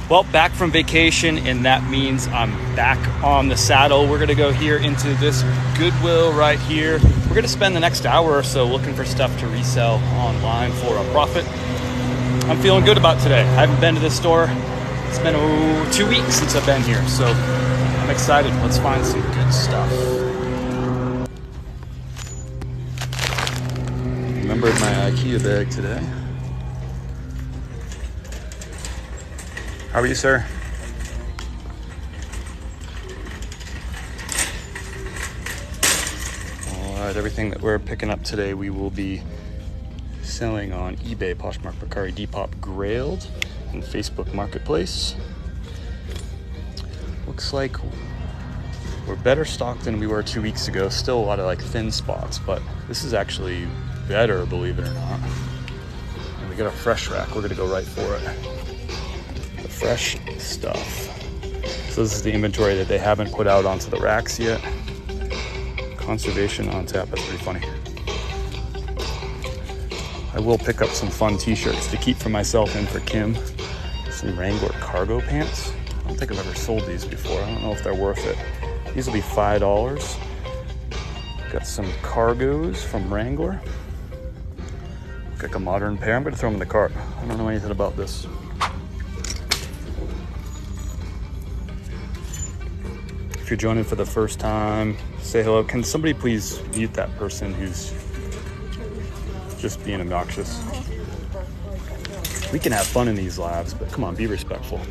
Well, back from vacation, and that means I'm back on the saddle. We're gonna go here into this Goodwill right here. We're gonna spend the next hour or so looking for stuff to resell online for a profit. I'm feeling good about today. I haven't been to this store. It's been 2 weeks since I've been here, so I'm excited. Let's find some good stuff. Remembered my IKEA bag today. How are you, sir? All right, everything that we're picking up today, we will be selling on eBay, Poshmark, Mercari, Depop, Grailed, and Facebook Marketplace. Looks like we're better stocked than we were 2 weeks ago. Still a lot of like thin spots, but this is actually better, believe it or not. And we got a fresh rack. We're gonna go right for it. The fresh stuff. So this is the inventory that they haven't put out onto the racks yet. Conservation on tap. That's pretty funny. I will pick up some fun t-shirts to keep for myself and for Kim. Some Wrangler cargo pants. I don't think I've ever sold these before. I don't know if they're worth it. These will be $5. Got some cargos from Wrangler. Look like a modern pair. I'm gonna throw them in the cart. I don't know anything about this. If you're joining for the first time, say hello. Can somebody please mute that person who's just being obnoxious? We can have fun in these lives, but come on, be respectful.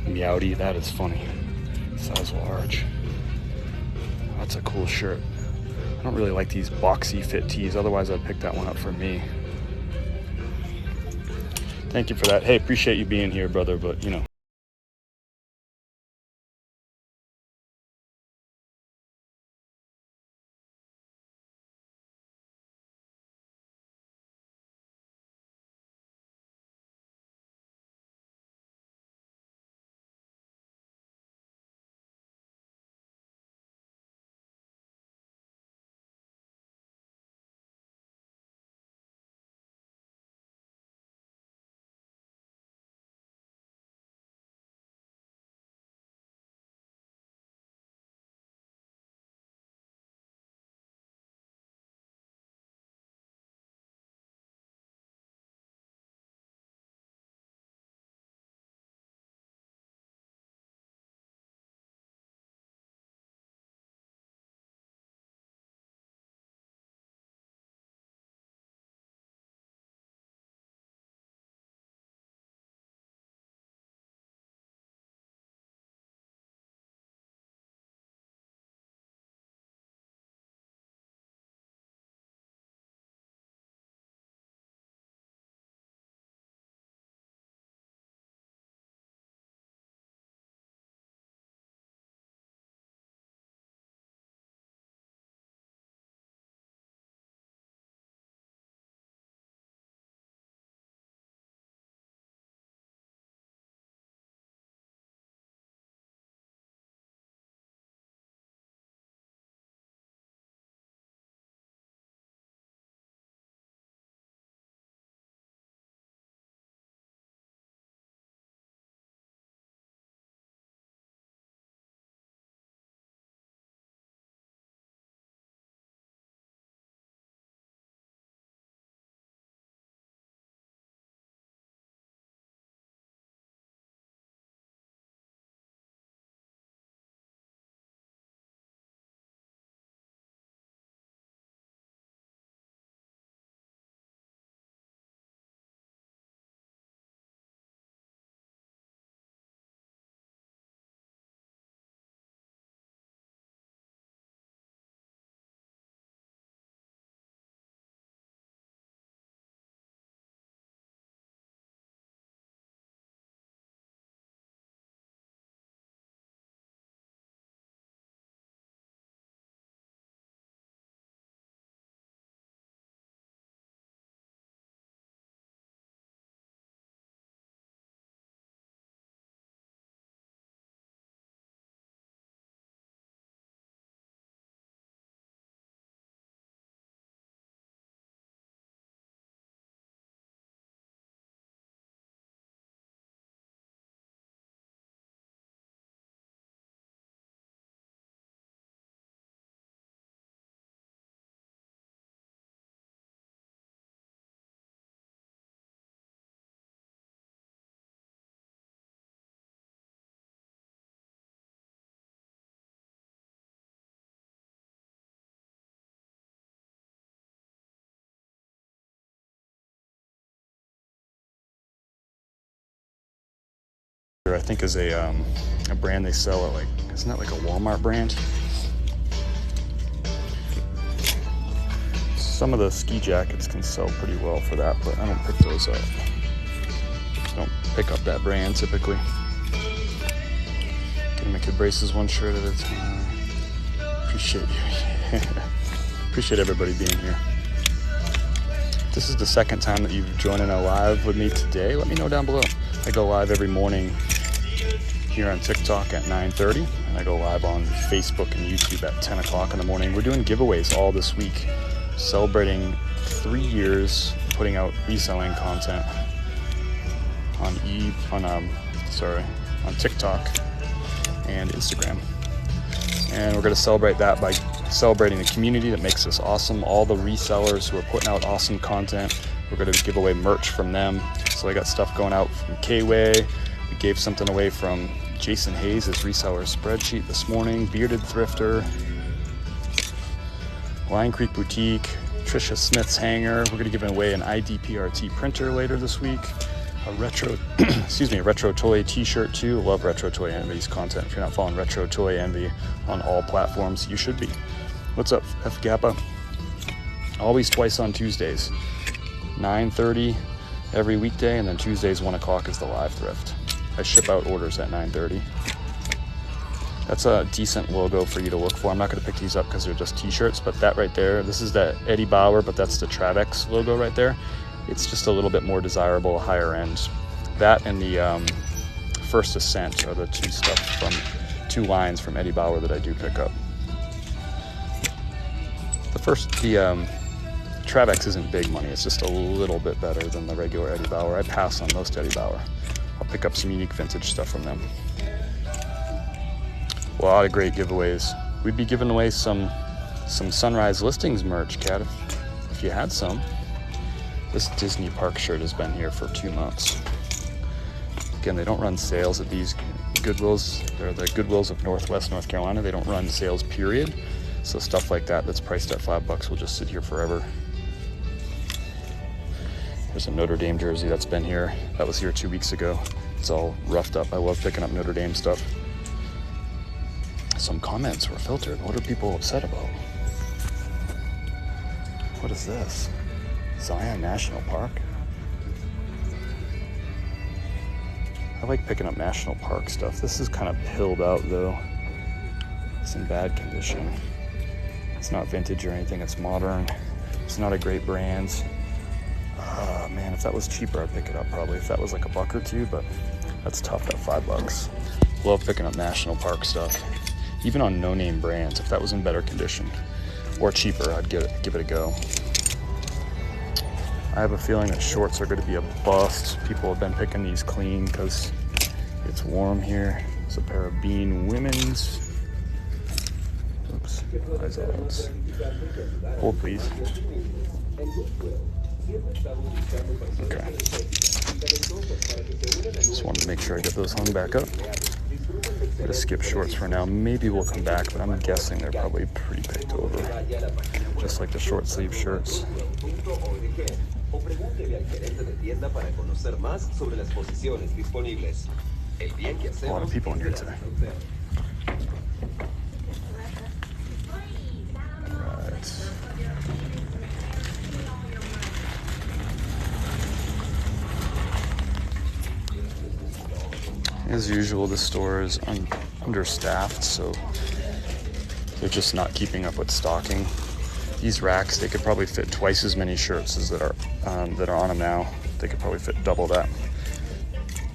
Meowdy, that is funny. Size large. That's a cool shirt. I don't really like these boxy fit tees, otherwise I'd pick that one up for me. Thank you for that. Hey, appreciate you being here, brother, but you know. I think is a brand they sell at, like, isn't that like a Walmart brand? Some of the ski jackets can sell pretty well for that, but I don't pick those up. I don't pick up that brand typically. Getting my kid braces one shirt at a time. Appreciate you. Appreciate everybody being here. If this is the second time that you've joined in a live with me today, let me know down below. I go live every morning here on TikTok at 9:30, and I go live on Facebook and YouTube at 10 o'clock in the morning. We're doing giveaways all this week, celebrating 3 years putting out reselling content on TikTok and Instagram. And we're going to celebrate that by celebrating the community that makes this awesome. All the resellers who are putting out awesome content, we're going to give away merch from them. So I got stuff going out from K-Way. We gave something away from Jason Hayes, his reseller spreadsheet this morning. Bearded Thrifter, Lion Creek Boutique, Trisha Smith's hanger. We're going to give away an IDPRT printer later this week. A retro, a Retro Toy t-shirt too. Love Retro Toy Envy's content. If you're not following Retro Toy Envy on all platforms, you should be. What's up, F Gappa? Always twice on Tuesdays. 9:30 every weekday, and then Tuesdays 1 o'clock is the live thrift. I ship out orders at 9:30. That's a decent logo for you to look for. I'm not going to pick these up because they're just t-shirts, but that right there, this is that Eddie Bauer, but that's the Travex logo right there. It's just a little bit more desirable, higher end. That and the First Ascent are the two lines from Eddie Bauer that I do pick up. The Travex isn't big money. It's just a little bit better than the regular Eddie Bauer. I pass on most Eddie Bauer. I'll pick up some unique vintage stuff from them. A lot of great giveaways. We'd be giving away some Sunrise Listings merch, Kat, if you had some. This Disney Park shirt has been here for 2 months. Again, they don't run sales at these Goodwills. They're the Goodwills of Northwest North Carolina. They don't run sales, period. So stuff like that that's priced at $5 will just sit here forever. There's a Notre Dame jersey that's been here. That was here 2 weeks ago. It's all roughed up. I love picking up Notre Dame stuff. Some comments were filtered. What are people upset about? What is this? Zion National Park? I like picking up National Park stuff. This is kind of pilled out though. It's in bad condition. It's not vintage or anything, it's modern. It's not a great brand. Man, if that was cheaper, I'd pick it up probably. If that was like $1 or $2, but that's tough at $5. Love picking up National Park stuff. Even on no-name brands, if that was in better condition or cheaper, I'd give it a go. I have a feeling that shorts are going to be a bust. People have been picking these clean because it's warm here. It's a pair of Bean women's. Oops, eyes out. Hold please. Okay. Just wanted to make sure I get those hung back up. I'm going to skip shorts for now. Maybe we'll come back, but I'm guessing they're probably pre-picked over. Just like the short sleeve shirts. A lot of people in here today. Right. As usual, the store is understaffed, so they're just not keeping up with stocking. These racks, they could probably fit twice as many shirts as that are on them now. They could probably fit double that.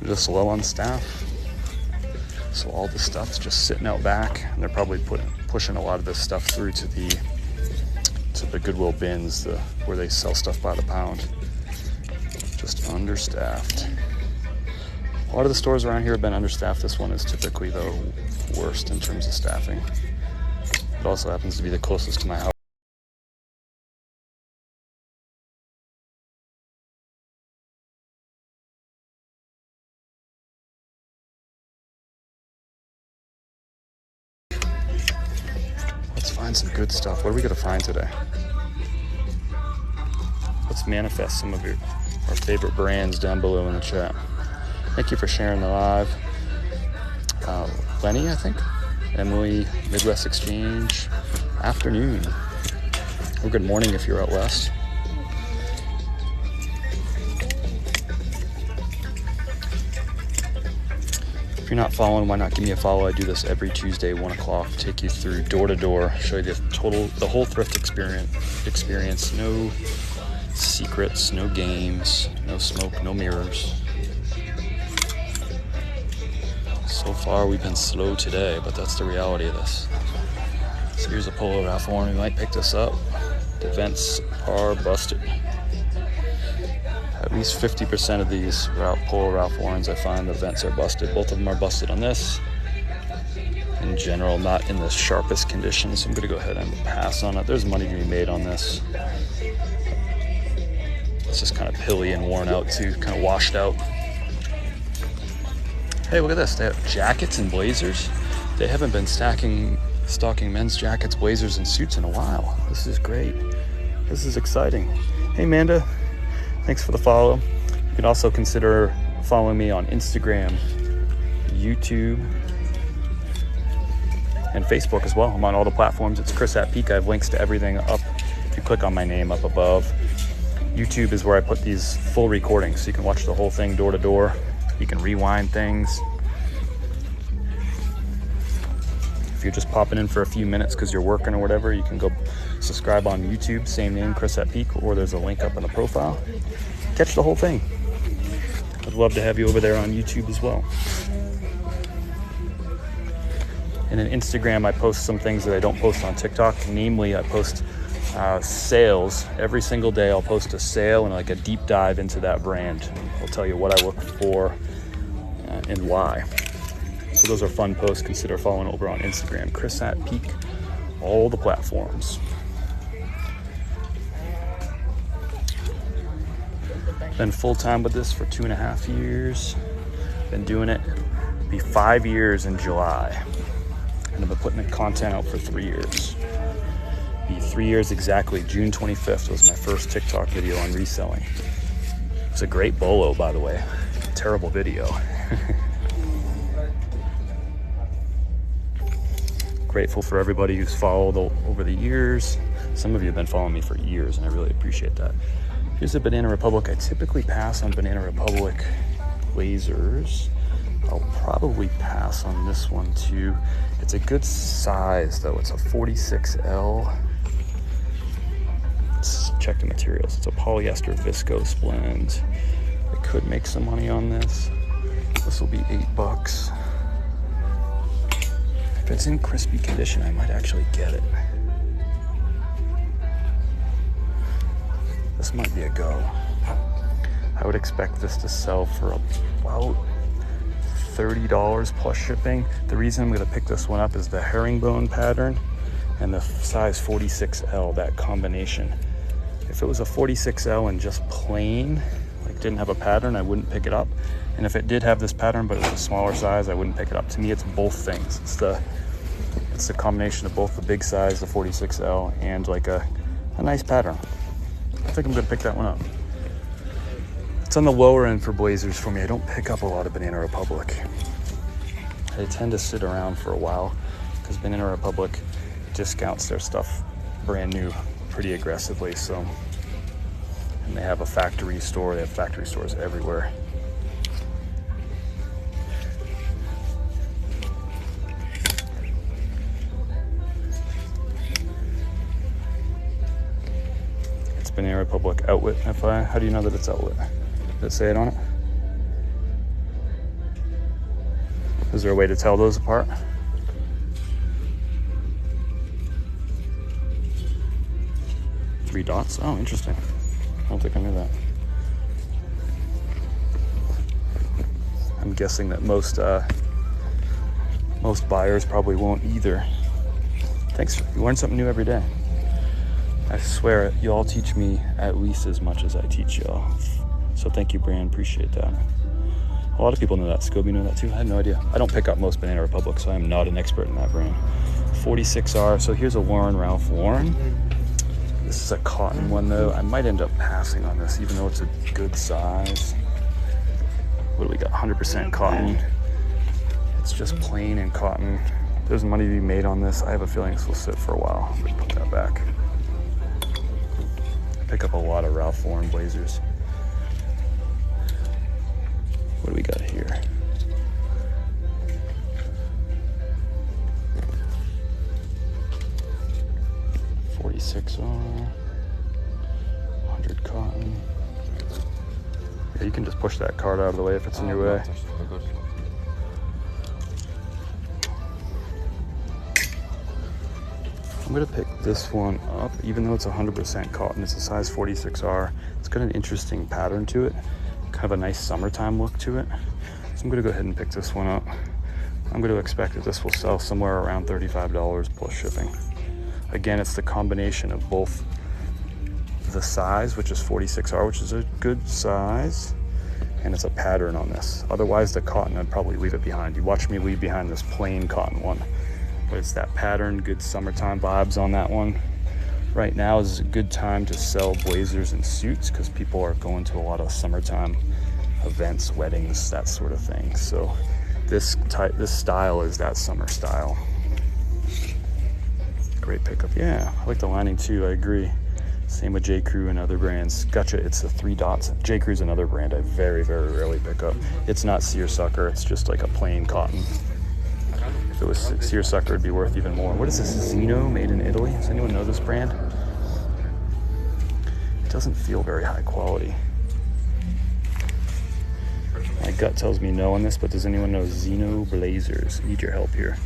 They're just low on staff. So all this stuff's just sitting out back, and they're probably pushing a lot of this stuff through to the Goodwill bins, where they sell stuff by the pound. Just understaffed. A lot of the stores around here have been understaffed. This one is typically the worst in terms of staffing. It also happens to be the closest to my house. Let's find some good stuff. What are we gonna find today? Let's manifest some of our favorite brands down below in the chat. Thank you for sharing the live. Lenny, I think. Emily, Midwest Exchange, afternoon. Or good morning if you're out west. If you're not following, why not give me a follow? I do this every Tuesday, 1 o'clock. Take you through door to door, show you the whole thrift experience. No secrets, no games, no smoke, no mirrors. So far, we've been slow today, but that's the reality of this. So here's a Polo Ralph Lauren. We might pick this up. The vents are busted. At least 50% of these Polo Ralph Laurens, I find the vents are busted. Both of them are busted on this. In general, not in the sharpest condition, so I'm going to go ahead and pass on it. There's money to be made on this. It's just kind of pilly and worn out too, kind of washed out. Hey, look at this. They have jackets and blazers. They haven't been stocking men's jackets, blazers, and suits in a while. This is great. This is exciting. Hey, Amanda. Thanks for the follow. You can also consider following me on Instagram, YouTube, and Facebook as well. I'm on all the platforms. It's Chris at Peak. I have links to everything up. If you click on my name up above. YouTube is where I put these full recordings, so you can watch the whole thing door to door. You can rewind things. If you're just popping in for a few minutes because you're working or whatever, you can go subscribe on YouTube, same name, Chris at Peak, or there's a link up in the profile. Catch the whole thing. I'd love to have you over there on YouTube as well. And then Instagram, I post some things that I don't post on TikTok. Namely, I post sales. Every single day I'll post a sale and like a deep dive into that brand. I'll tell you what I look for and why. So those are fun posts. Consider following over on Instagram, Chris at Peak, all the platforms. Been full-time with this for 2.5 years. Been doing it. It'll be 5 years in July. And I've been putting the content out for 3 years. Be 3 years exactly. June 25th was my first TikTok video on reselling. It's a great bolo, by the way. Terrible video. Grateful for everybody who's followed over the years. Some of you have been following me for years, and I really appreciate that. Here's a Banana Republic. I typically pass on Banana Republic blazers. I'll probably pass on this one too. It's a good size though. It's a 46L. Let's check the materials. It's a polyester viscose blend. I could make some money on this. This will be $8. If it's in crispy condition, I might actually get it. This might be a go. I would expect this to sell for about $30 plus shipping. The reason I'm gonna pick this one up is the herringbone pattern and the size 46L, that combination. If it was a 46L and just plain, like didn't have a pattern, I wouldn't pick it up. And if it did have this pattern, but it was a smaller size, I wouldn't pick it up. To me, it's both things. It's the combination of both the big size, the 46L, and like a nice pattern. I think I'm gonna pick that one up. It's on the lower end for blazers for me. I don't pick up a lot of Banana Republic. They tend to sit around for a while because Banana Republic discounts their stuff brand new pretty aggressively. So, and they have a factory store. They have factory stores everywhere. It's Banana Republic Outlet. How do you know that it's Outlet? Does it say it on it? Is there a way to tell those apart? Three dots? Oh, interesting. I don't think I knew that. I'm guessing that most buyers probably won't either. Thanks. You learn something new every day. I swear it. You all teach me at least as much as I teach y'all. So thank you, Brian. Appreciate that. A lot of people know that. Scobie know that too. I had no idea. I don't pick up most Banana Republic, so I am not an expert in that brand. 46R. So here's a Ralph Lauren. This is a cotton one though. I might end up passing on this, even though it's a good size. What do we got? 100% cotton. It's just plain and cotton. There's money to be made on this. I have a feeling this will sit for a while. Let's put that back. I pick up a lot of Ralph Lauren blazers. What do we got here? $46 100 cotton. Yeah, you can just push that cart out of the way if it's in your way. I'm gonna pick this one up, even though it's 100% cotton. It's a size 46R. It's got an interesting pattern to it, kind of a nice summertime look to it. So I'm gonna go ahead and pick this one up. I'm gonna expect that this will sell somewhere around $35 plus shipping. Again, it's the combination of both the size, which is 46R, which is a good size, and it's a pattern on this. Otherwise, the cotton, I'd probably leave it behind. You watch me leave behind this plain cotton one. But it's that pattern, good summertime vibes on that one. Right now is a good time to sell blazers and suits because people are going to a lot of summertime events, weddings, that sort of thing. So this style is that summer style. Great pickup. Yeah, I like the lining too, I agree. Same with J. Crew and other brands. Gotcha, it's the 3 dots. J. Crew's another brand I very, very rarely pick up. It's not seersucker, it's just like a plain cotton. If it was seersucker, it'd be worth even more. What is this, Zeno, made in Italy? Does anyone know this brand? It doesn't feel very high quality. My gut tells me no on this, but does anyone know Zeno Blazers? Need your help here.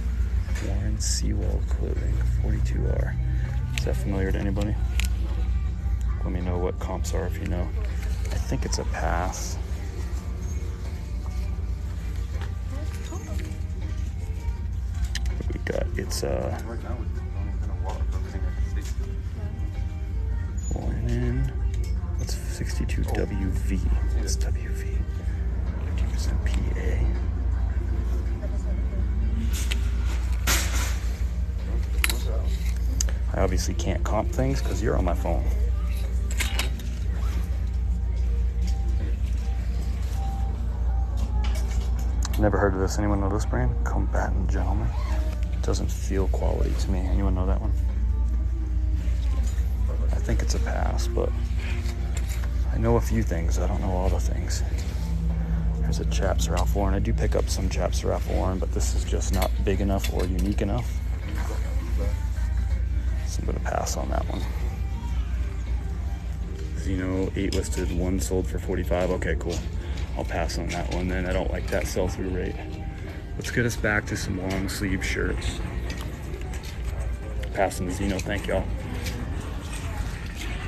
Warren Seawall Clothing, 42R. Is that familiar to anybody? Let me know what comps are if you know. I think it's a pass. It's linen. What's 62 WV? It's WV. 50% PA. I obviously can't comp things because you're on my phone. Never heard of this. Anyone know this brand? Combatant Gentleman. Doesn't feel quality to me. Anyone know that one? I think it's a pass, but I know a few things. I don't know all the things. There's a Chaps Ralph Lauren. I do pick up some Chaps Ralph Lauren, but this is just not big enough or unique enough. So I'm gonna pass on that one. Zeno, 8 listed, 1 sold for 45. Okay, cool. I'll pass on that one then. I don't like that sell-through rate. Let's get us back to some long sleeve shirts. Passing the Zeno, thank y'all.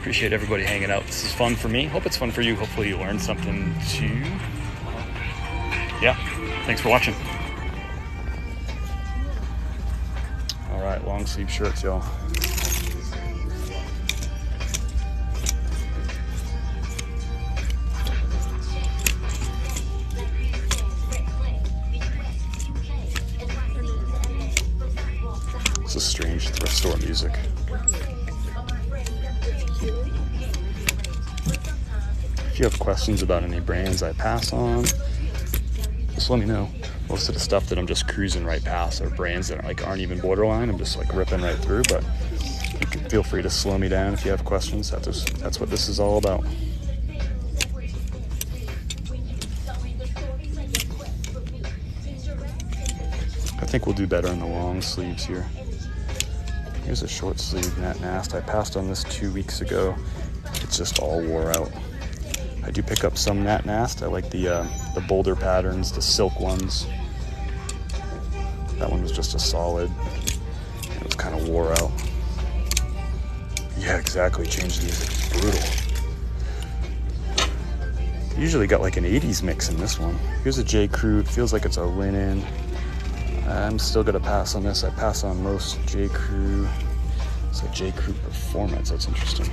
Appreciate everybody hanging out. This is fun for me. Hope it's fun for you. Hopefully you learned something too. Yeah, thanks for watching. All right, long sleeve shirts, y'all. This is strange thrift store music. If you have questions about any brands I pass on, just let me know. Most of the stuff that I'm just cruising right past are brands that aren't even borderline. I'm just like ripping right through, but you can feel free to slow me down if you have questions. That's what this is all about. I think we'll do better in the long sleeves here. Here's a short sleeve Nat Nast. I passed on this 2 weeks ago. It's just all wore out. I do pick up some Nat Nast. I like the bolder patterns, the silk ones. That one was just a solid. It was kind of wore out. Yeah, exactly. Change these. Brutal. Usually got like an 80s mix in this one. Here's a J. Crew. It feels like it's a linen. I'm still gonna pass on this. I pass on most J. Crew. It's a J. Crew Performance. That's interesting.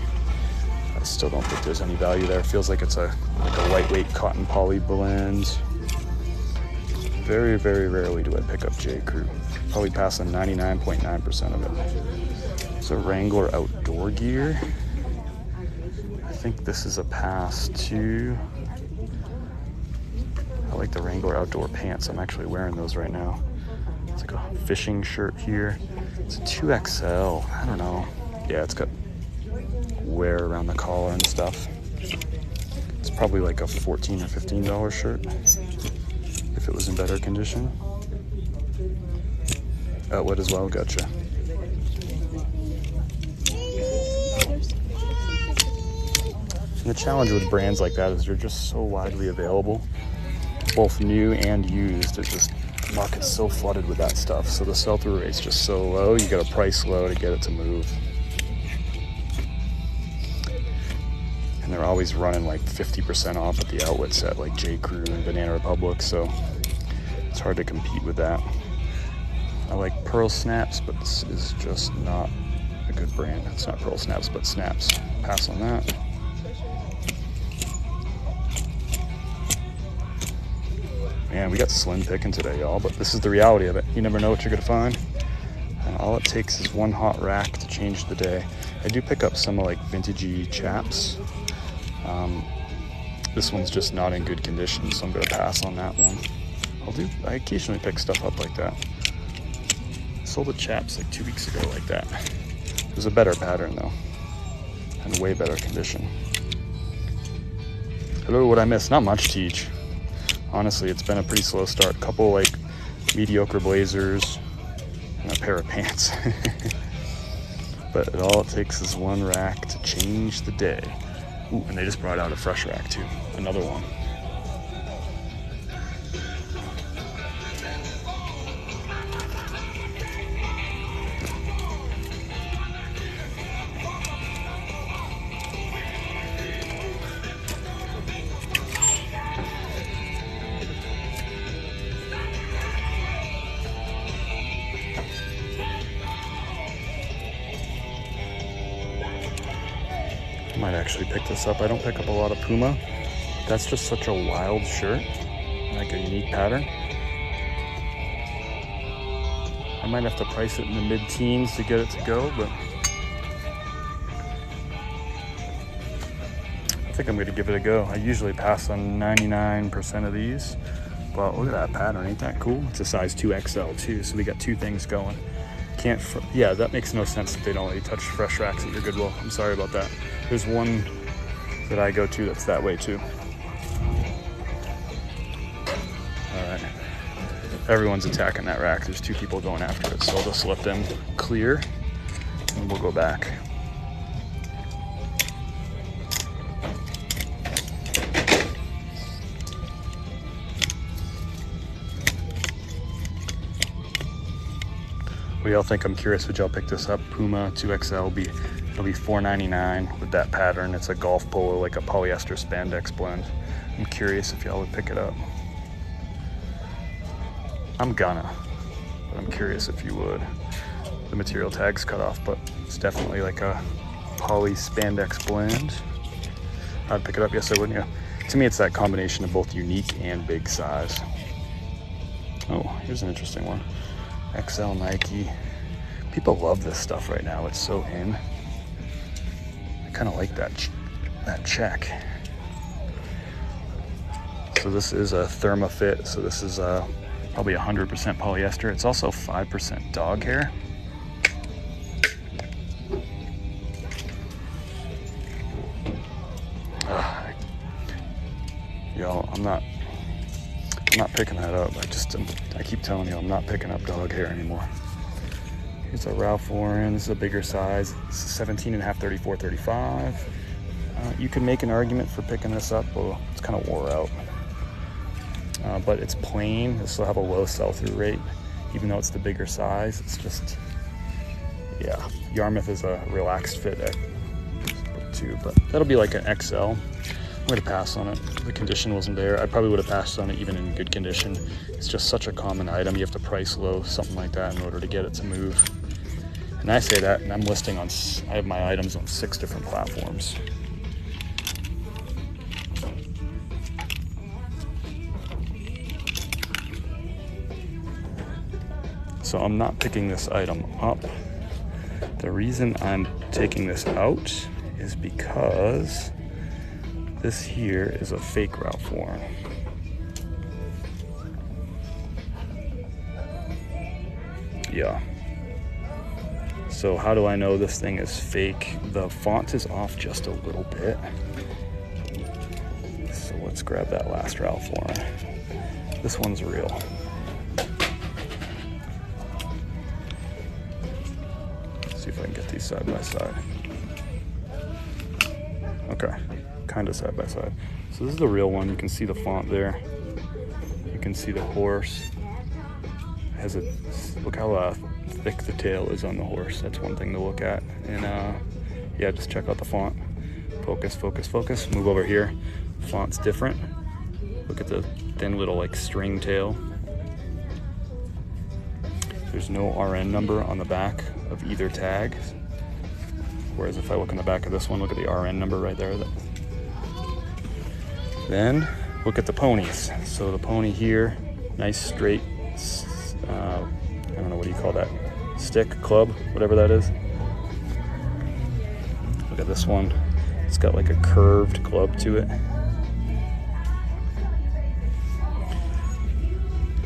I still don't think there's any value there. It feels like it's like a lightweight cotton poly blend. Very, very rarely do I pick up J. Crew. Probably pass on 99.9% of it. It's a Wrangler outdoor gear. I think this is a pass too. I like the Wrangler outdoor pants. I'm actually wearing those right now. It's like a fishing shirt here. It's a 2XL. I don't know. Yeah, it's got wear around the collar and stuff. It's probably like a $14 or $15 shirt if it was in better condition. Outlet as well, gotcha. And the challenge with brands like that is they're just so widely available, both new and used. It's just, the market's so flooded with that stuff. So the sell-through rate's just so low, you gotta price low to get it to move. And they're always running like 50% off at the outlet set, like J. Crew and Banana Republic, so it's hard to compete with that. I like Pearl Snaps, but this is just not a good brand. It's not Pearl Snaps, but Snaps. Pass on that. Man, we got slim picking today, y'all, but this is the reality of it. You never know what you're gonna find. And all it takes is one hot rack to change the day. I do pick up some like vintagey chaps. This one's just not in good condition, so I'm gonna pass on that one. I occasionally pick stuff up like that. I sold the chaps like 2 weeks ago like that. It was a better pattern though, and way better condition. Hello, what I missed? Not much, Teach. Honestly, it's been a pretty slow start. A couple like mediocre blazers and a pair of pants. But all it takes is one rack to change the day. Ooh, and they just brought out a fresh rack too. Another one. Might actually pick this up. I don't pick up a lot of Puma. That's just such a wild shirt, like a unique pattern. I might have to price it in the mid-teens to get it to go, but I think I'm gonna give it a go. I usually pass on 99% of these, but look at that pattern, ain't that cool? It's a size 2XL too, so we got two things going. Yeah, that makes no sense if they don't let you touch fresh racks at your Goodwill. I'm sorry about that. There's one that I go to that's that way too. All right, everyone's attacking that rack. There's two people going after it, so I'll just let them clear and we'll go back. What do y'all think? I'm curious, would y'all pick this up? Puma 2XL, it'll be $4.99 with that pattern. It's a golf polo, like a polyester spandex blend. I'm curious if y'all would pick it up. I'm gonna, but I'm curious if you would. The material tag's cut off, but it's definitely like a poly spandex blend. I'd pick it up, yes I would, yeah. To me, it's that combination of both unique and big size. Oh, here's an interesting one. XL Nike. People love this stuff right now. It's so in. I kind of like that check. So this is a ThermaFit. So this is probably 100% polyester. It's also 5% dog hair. Y'all, I'm not picking that up. I keep telling you, I'm not picking up dog hair anymore. Here's a Ralph Lauren. This is a bigger size. It's 17.5, 34, 35. You can make an argument for picking this up. Well, it's kind of wore out. But it's plain. This will have a low sell-through rate, even though it's the bigger size. It's just, yeah. Yarmouth is a relaxed fit too, but that'll be like an XL. I'm gonna pass on it. The condition wasn't there. I probably would have passed on it even in good condition. It's just such a common item. You have to price low, something like that, in order to get it to move. And I say that, and I'm listing on, I have my items on 6 different platforms. So I'm not picking this item up. The reason I'm taking this out is because this here is a fake Ralph Lauren. Yeah. So how do I know this thing is fake? The font is off just a little bit. So let's grab that last Ralph Lauren. This one's real. Let's see if I can get these side by side. Okay, kind of side by side. So this is the real one. You can see the font there. You can see the horse. It has a, look how thick the tail is on the horse. That's one thing to look at. And yeah, just check out the font. Focus, focus, focus. Move over here. Font's different. Look at the thin little like string tail. There's no RN number on the back of either tag. Whereas if I look in the back of this one, look at the RN number right there. Then look at the ponies. So the pony here, nice straight, I don't know, what do you call that? Stick, club, whatever that is. Look at this one. It's got like a curved club to it.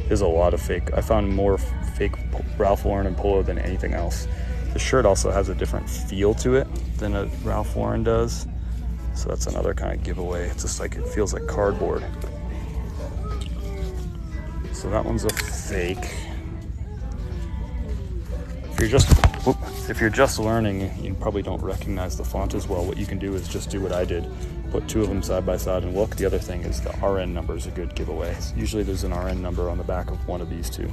There's a lot of fake. I found more fake Ralph Lauren and Polo than anything else. The shirt also has a different feel to it than a Ralph Lauren does. So that's another kind of giveaway. It's just like, it feels like cardboard. So that one's a fake. If you're just learning, you probably don't recognize the font as well. What you can do is just do what I did. Put two of them side by side and look. The other thing is the RN number is a good giveaway. Usually there's an RN number on the back of one of these two.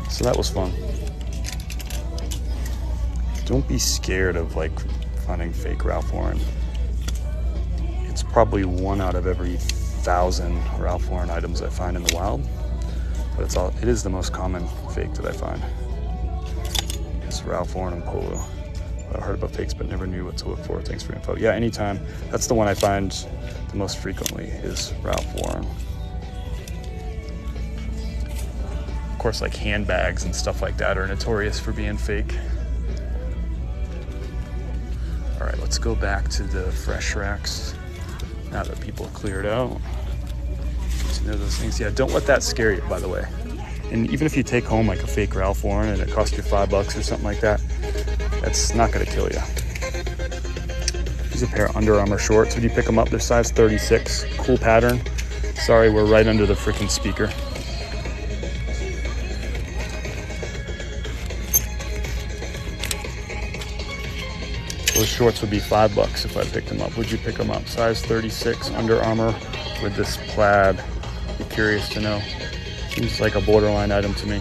So that was fun. Don't be scared of like finding fake Ralph Lauren. It's probably 1 out of every 1,000 Ralph Lauren items I find in the wild. But it is the most common fake that I find. It's Ralph Lauren and Polo. I heard about fakes but never knew what to look for. Thanks for info. Yeah, anytime. That's the one I find the most frequently is Ralph Lauren. Of course, like handbags and stuff like that are notorious for being fake. All right, let's go back to the fresh racks now that people have cleared out. So know those things. Yeah, don't let that scare you, by the way. And even if you take home like a fake Ralph Lauren and it costs you $5 or something like that, that's not gonna kill you. These are a pair of Under Armour shorts. When you pick them up, they're size 36. Cool pattern. Sorry, we're right under the freaking speaker. Those shorts would be $5 if I picked them up. Would you pick them up? Size 36 Under Armour with this plaid. Be curious to know. Seems like a borderline item to me.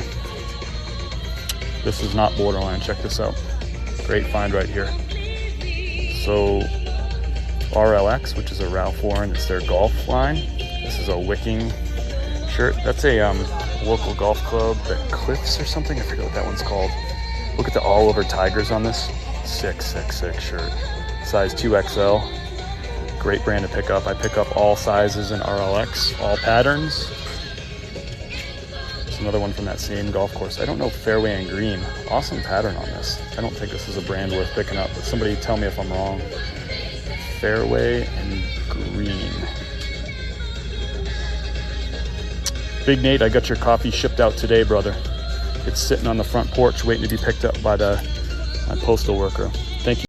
This is not borderline. Check this out. Great find right here. So RLX, which is a Ralph Lauren, it's their golf line. This is a wicking shirt. That's a local golf club, the Cliffs or something. I forget what that one's called. Look at the all over tigers on this. Sick shirt. Size 2XL. Great brand to pick up. I pick up all sizes in RLX, all patterns. There's another one from that same golf course. I don't know, Fairway and Green. Awesome pattern on this. I don't think this is a brand worth picking up, but somebody tell me if I'm wrong. Fairway and Green. Big Nate, I got your coffee shipped out today, brother. It's sitting on the front porch waiting to be picked up by my postal worker. Thank you.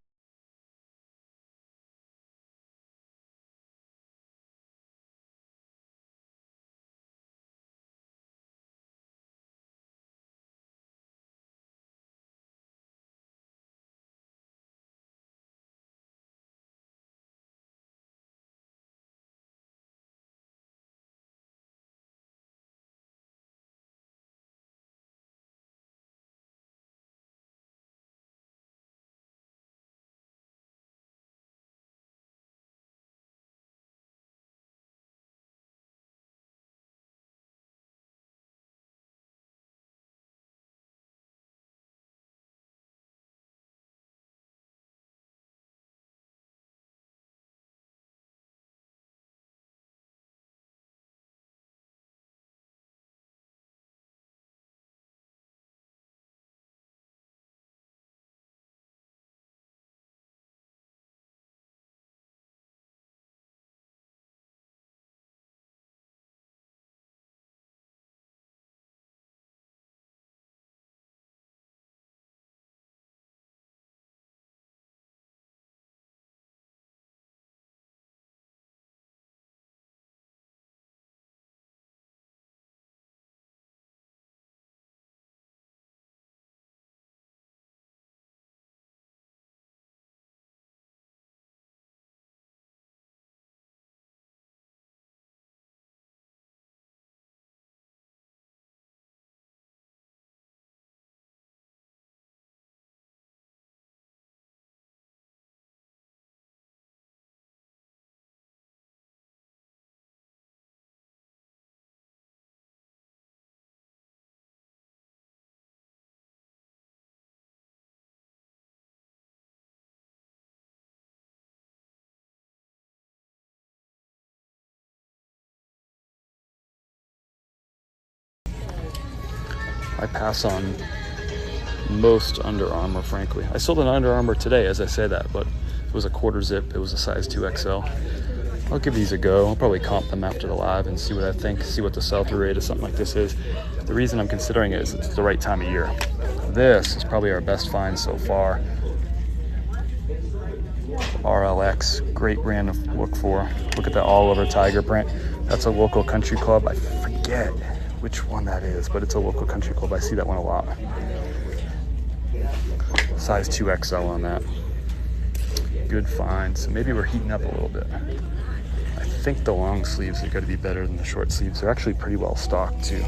I pass on most Under Armour, frankly. I sold an Under Armour today as I say that, but it was a quarter zip. It was a size 2XL. I'll give these a go. I'll probably comp them after the live and see what I think, see what the sell-through rate of something like this is. The reason I'm considering it is it's the right time of year. This is probably our best find so far. RLX, great brand to look for. Look at that all-over tiger print. That's a local country club. I forget which one that is, but it's a local country club. I see that one a lot. Size 2XL on that. Good find. So maybe we're heating up a little bit. I think the long sleeves are going to be better than the short sleeves. They're actually pretty well stocked too.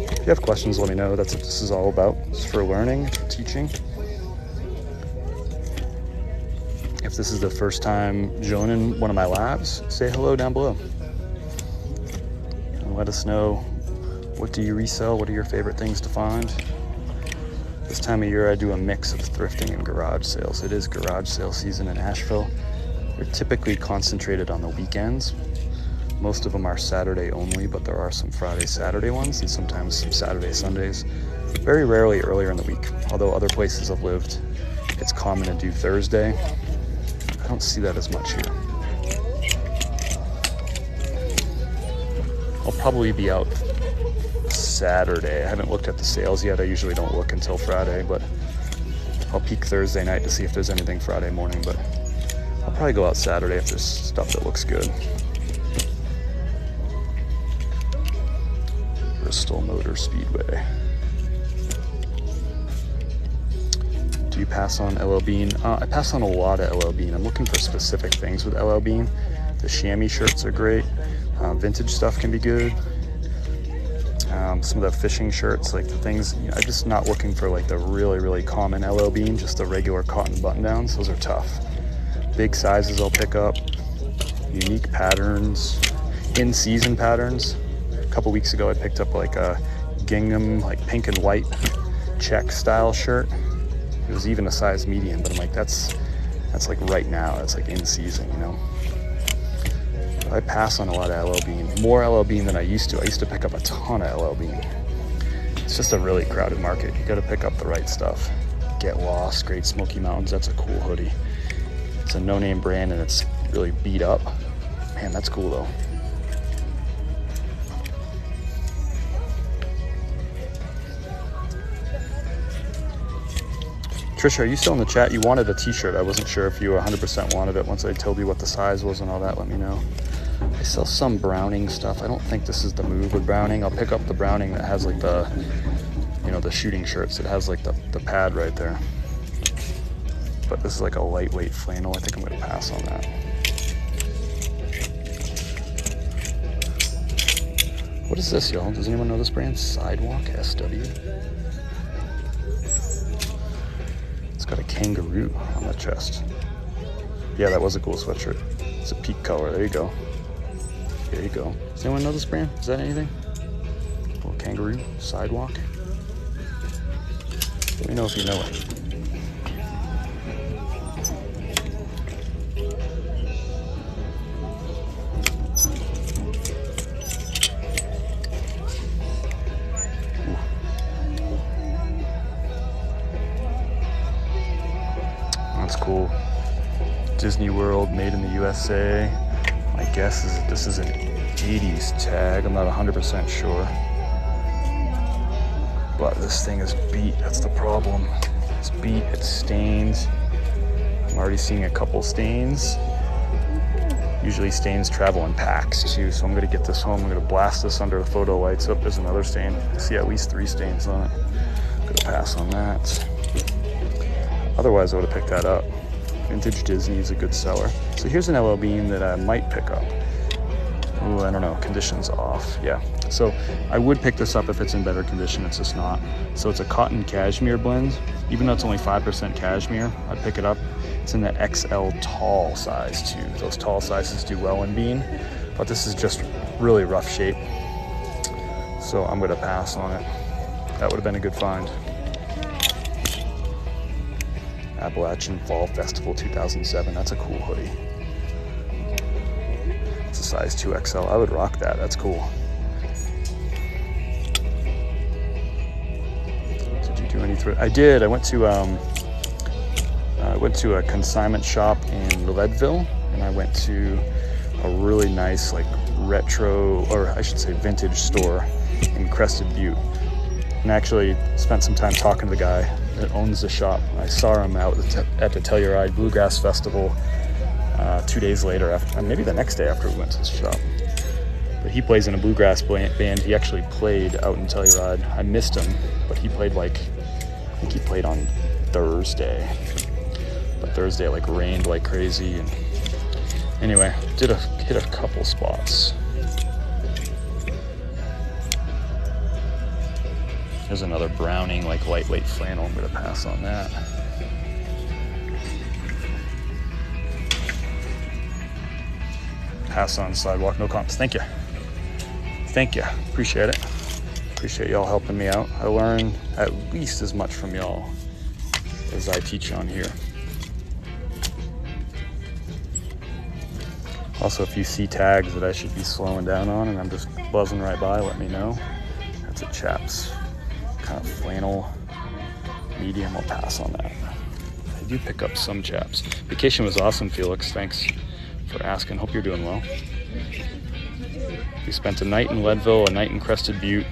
If you have questions, let me know. That's what this is all about. It's for learning, teaching. If this is the first time joining one of my labs, say hello down below. And let us know, what do you resell? What are your favorite things to find? This time of year, I do a mix of thrifting and garage sales. It is garage sale season in Asheville. They're typically concentrated on the weekends. Most of them are Saturday only, but there are some Friday, Saturday ones, and sometimes some Saturday, Sundays. Very rarely earlier in the week. Although other places I've lived, it's common to do Thursday. I don't see that as much here. I'll probably be out Saturday. I haven't looked at the sales yet. I usually don't look until Friday, but I'll peek Thursday night to see if there's anything Friday morning, but I'll probably go out Saturday if there's stuff that looks good. Bristol Motor Speedway. Do you pass on LL Bean? I pass on a lot of LL Bean. I'm looking for specific things with LL Bean. The chamois shirts are great. Vintage stuff can be good. Some of the fishing shirts, like the things, you know, I'm just not looking for like the really, really common LL Bean, just the regular cotton button downs. Those are tough. Big sizes I'll pick up. Unique patterns. In-season patterns. A couple weeks ago I picked up like a gingham, like pink and white check style shirt. It was even a size medium, but I'm like, that's like right now. That's like in season, you know. But I pass on a lot of LL Bean, more LL Bean than I used to. I used to pick up a ton of LL Bean. It's just a really crowded market. You got to pick up the right stuff. Get Lost, Great Smoky Mountains. That's a cool hoodie. It's a no-name brand and it's really beat up. Man, that's cool though. Trisha, are you still in the chat? You wanted a t-shirt. I wasn't sure if you 100% wanted it. Once I told you what the size was and all that, let me know. I sell some Browning stuff. I don't think this is the move with Browning. I'll pick up the Browning that has like the, you know, the shooting shirts. It has like the pad right there. But this is like a lightweight flannel. I think I'm going to pass on that. What is this, y'all? Does anyone know this brand? Sidewalk SW. Got a kangaroo on the chest. Yeah, that was a cool sweatshirt. It's a peak color. There you go. There you go. Does anyone know this brand? Is that anything? Little kangaroo, Sidewalk. Let me know if you know it. Cool. Disney World, made in the USA. My guess is that this is an 80s tag. I'm not 100% sure. But this thing is beat. That's the problem. It's beat. It stains. I'm already seeing a couple stains. Usually stains travel in packs too, so I'm going to get this home. I'm going to blast this under the photo lights. Oh, there's another stain. I see at least 3 stains on it. I'm going to pass on that. Otherwise, I would have picked that up. Vintage Disney is a good seller. So here's an LL Bean that I might pick up. Ooh, I don't know, condition's off. Yeah, so I would pick this up if it's in better condition. It's just not. So it's a cotton cashmere blend. Even though it's only 5% cashmere, I'd pick it up. It's in the XL tall size too. Those tall sizes do well in bean, but this is just really rough shape. So I'm gonna pass on it. That would have been a good find. Appalachian Fall Festival 2007. That's a cool hoodie. It's a size 2XL. I would rock that. That's cool. Did you do any thrift? I did. I went to a consignment shop in Leadville, and I went to a really nice like retro, or I should say vintage store in Crested Butte, and actually spent some time talking to the guy that owns the shop. I saw him out at the Telluride Bluegrass Festival 2 days later, after, maybe the next day after we went to the shop. But he plays in a bluegrass band. He actually played out in Telluride. I missed him, but he played I think he played on Thursday. But Thursday like rained like crazy, and anyway, hit a couple spots. There's another Browning like lightweight flannel. I'm gonna pass on that. Pass on sidewalk, no comps. Thank you. Appreciate it. Appreciate y'all helping me out. I learn at least as much from y'all as I teach on here. Also, if you see tags that I should be slowing down on and I'm just buzzing right by, let me know. That's a Chaps kind of flannel medium. I'll pass on that. I do pick up some Chaps. Vacation was awesome, Felix. Thanks for asking. Hope you're doing well. We spent a night in Leadville, a night in Crested Butte,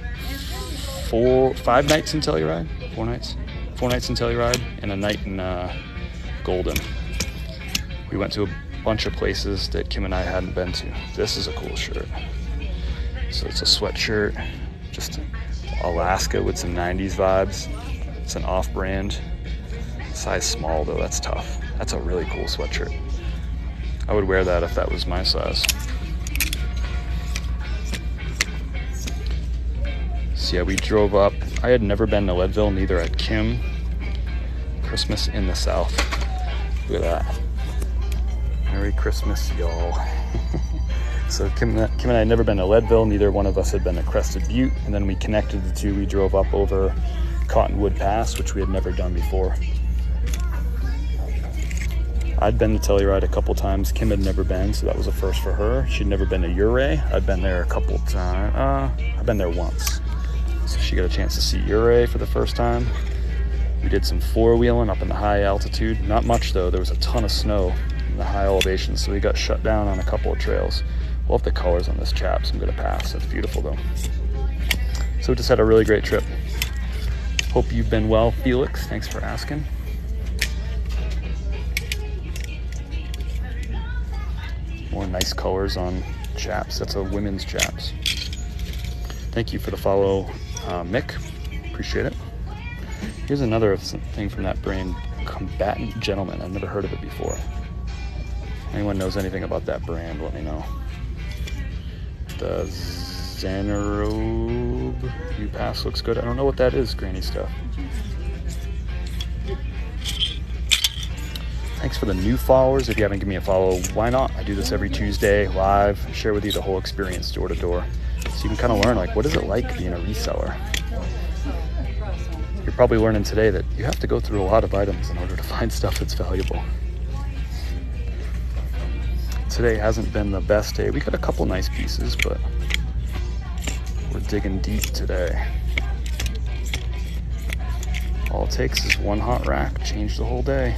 5 nights in Telluride, 4 nights in Telluride, and a night in Golden. We went to a bunch of places that Kim and I hadn't been to. This is a cool shirt. So it's a sweatshirt, just Alaska with some 90s vibes. It's an off-brand, size small though. That's tough. That's a really cool sweatshirt. I would wear that if that was my size. So yeah, we drove up. I had never been to Leadville, neither had Kim. Christmas in the South. Look at that. Merry Christmas, y'all. So Kim and I had never been to Leadville. Neither one of us had been to Crested Butte. And then we connected the two. We drove up over Cottonwood Pass, which we had never done before. I'd been to Telluride a couple times. Kim had never been, so that was a first for her. She'd never been to Ouray. I'd been there a couple times. I've been there once. So she got a chance to see Ouray for the first time. We did some four-wheeling up in the high altitude. Not much though, there was a ton of snow in the high elevation, so we got shut down on a couple of trails. Love the colors on this Chaps. I'm gonna pass. It's beautiful though. So we just had a really great trip. Hope you've been well, Felix. Thanks for asking. More nice colors on Chaps. That's a women's Chaps. Thank you for the follow, Mick. Appreciate it. Here's another thing from that brand, Combatant Gentleman. I've never heard of it before. Anyone knows anything about that brand, let me know. The Xanarobe new pass looks good. I don't know what that is, granny stuff. Thanks for the new followers. If you haven't given me a follow, why not? I do this every Tuesday live, share with you the whole experience door to door. So you can kind of learn, like, what is it like being a reseller? You're probably learning today that you have to go through a lot of items in order to find stuff that's valuable. Today hasn't been the best day. We got a couple nice pieces, but we're digging deep today. All it takes is one hot rack, change the whole day.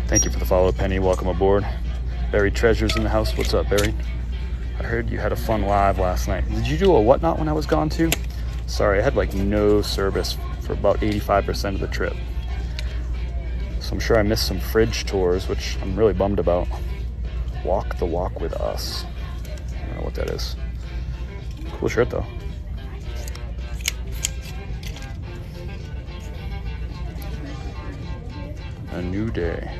Thank you for the follow, Penny. Welcome aboard. Buried Treasures in the house. What's up, Buried? I heard you had a fun live last night. Did you do a whatnot when I was gone too? Sorry, I had like no service for about 85% of the trip. So I'm sure I missed some fridge tours, which I'm really bummed about. Walk the walk with us. I don't know what that is. Cool shirt though. A new day.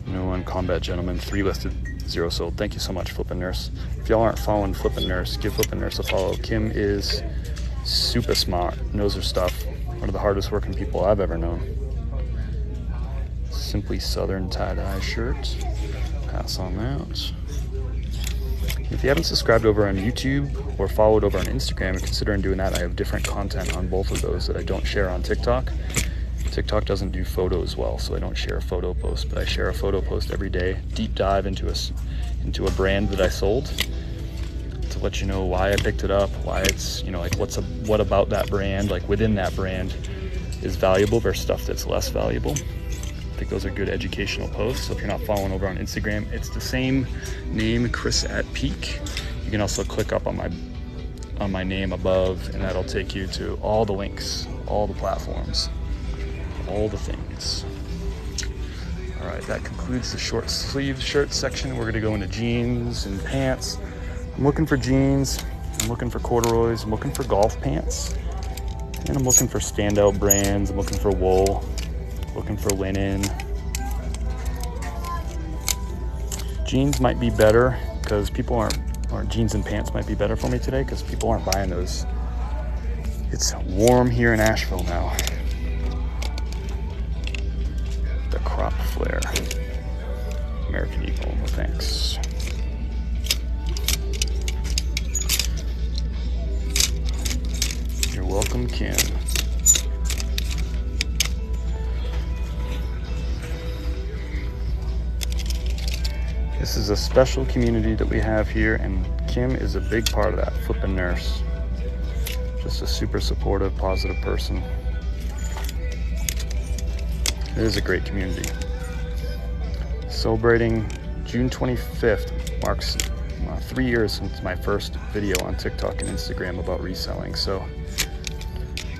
No one Combat Gentleman, 3 listed, 0 sold. Thank you so much, Flippin' Nurse. If y'all aren't following Flippin' Nurse, give Flippin' Nurse a follow. Kim is super smart, knows her stuff. One of the hardest working people I've ever known. Simply Southern tie-dye shirt. Pass on that. If you haven't subscribed over on YouTube or followed over on Instagram and considering doing that, I have different content on both of those that I don't share on TikTok. TikTok doesn't do photos well, so I don't share a photo post, but I share a photo post every day, deep dive into a brand that I sold to let you know why I picked it up, why it's, you know, like what about that brand, like within that brand is valuable versus stuff that's less valuable. I think those are good educational posts. So if you're not following over on Instagram, it's the same name, Chris at Peak. You can also click up on my name above, and that'll take you to all the links, all the platforms, all the things. All right, that concludes the short sleeve shirt section. We're gonna go into jeans and pants. I'm looking for jeans, I'm looking for corduroys, I'm looking for golf pants, and I'm looking for standout brands. I'm looking for wool, looking for linen. Jeans might be better because people aren't, or jeans and pants might be better for me today because people aren't buying those. It's warm here in Asheville now. The crop flare. American Eagle, no thanks. You're welcome, Kim. This is a special community that we have here, and Kim is a big part of that, flipping nurse. Just a super supportive, positive person. It is a great community. Celebrating June 25th marks 3 years since my first video on TikTok and Instagram about reselling. So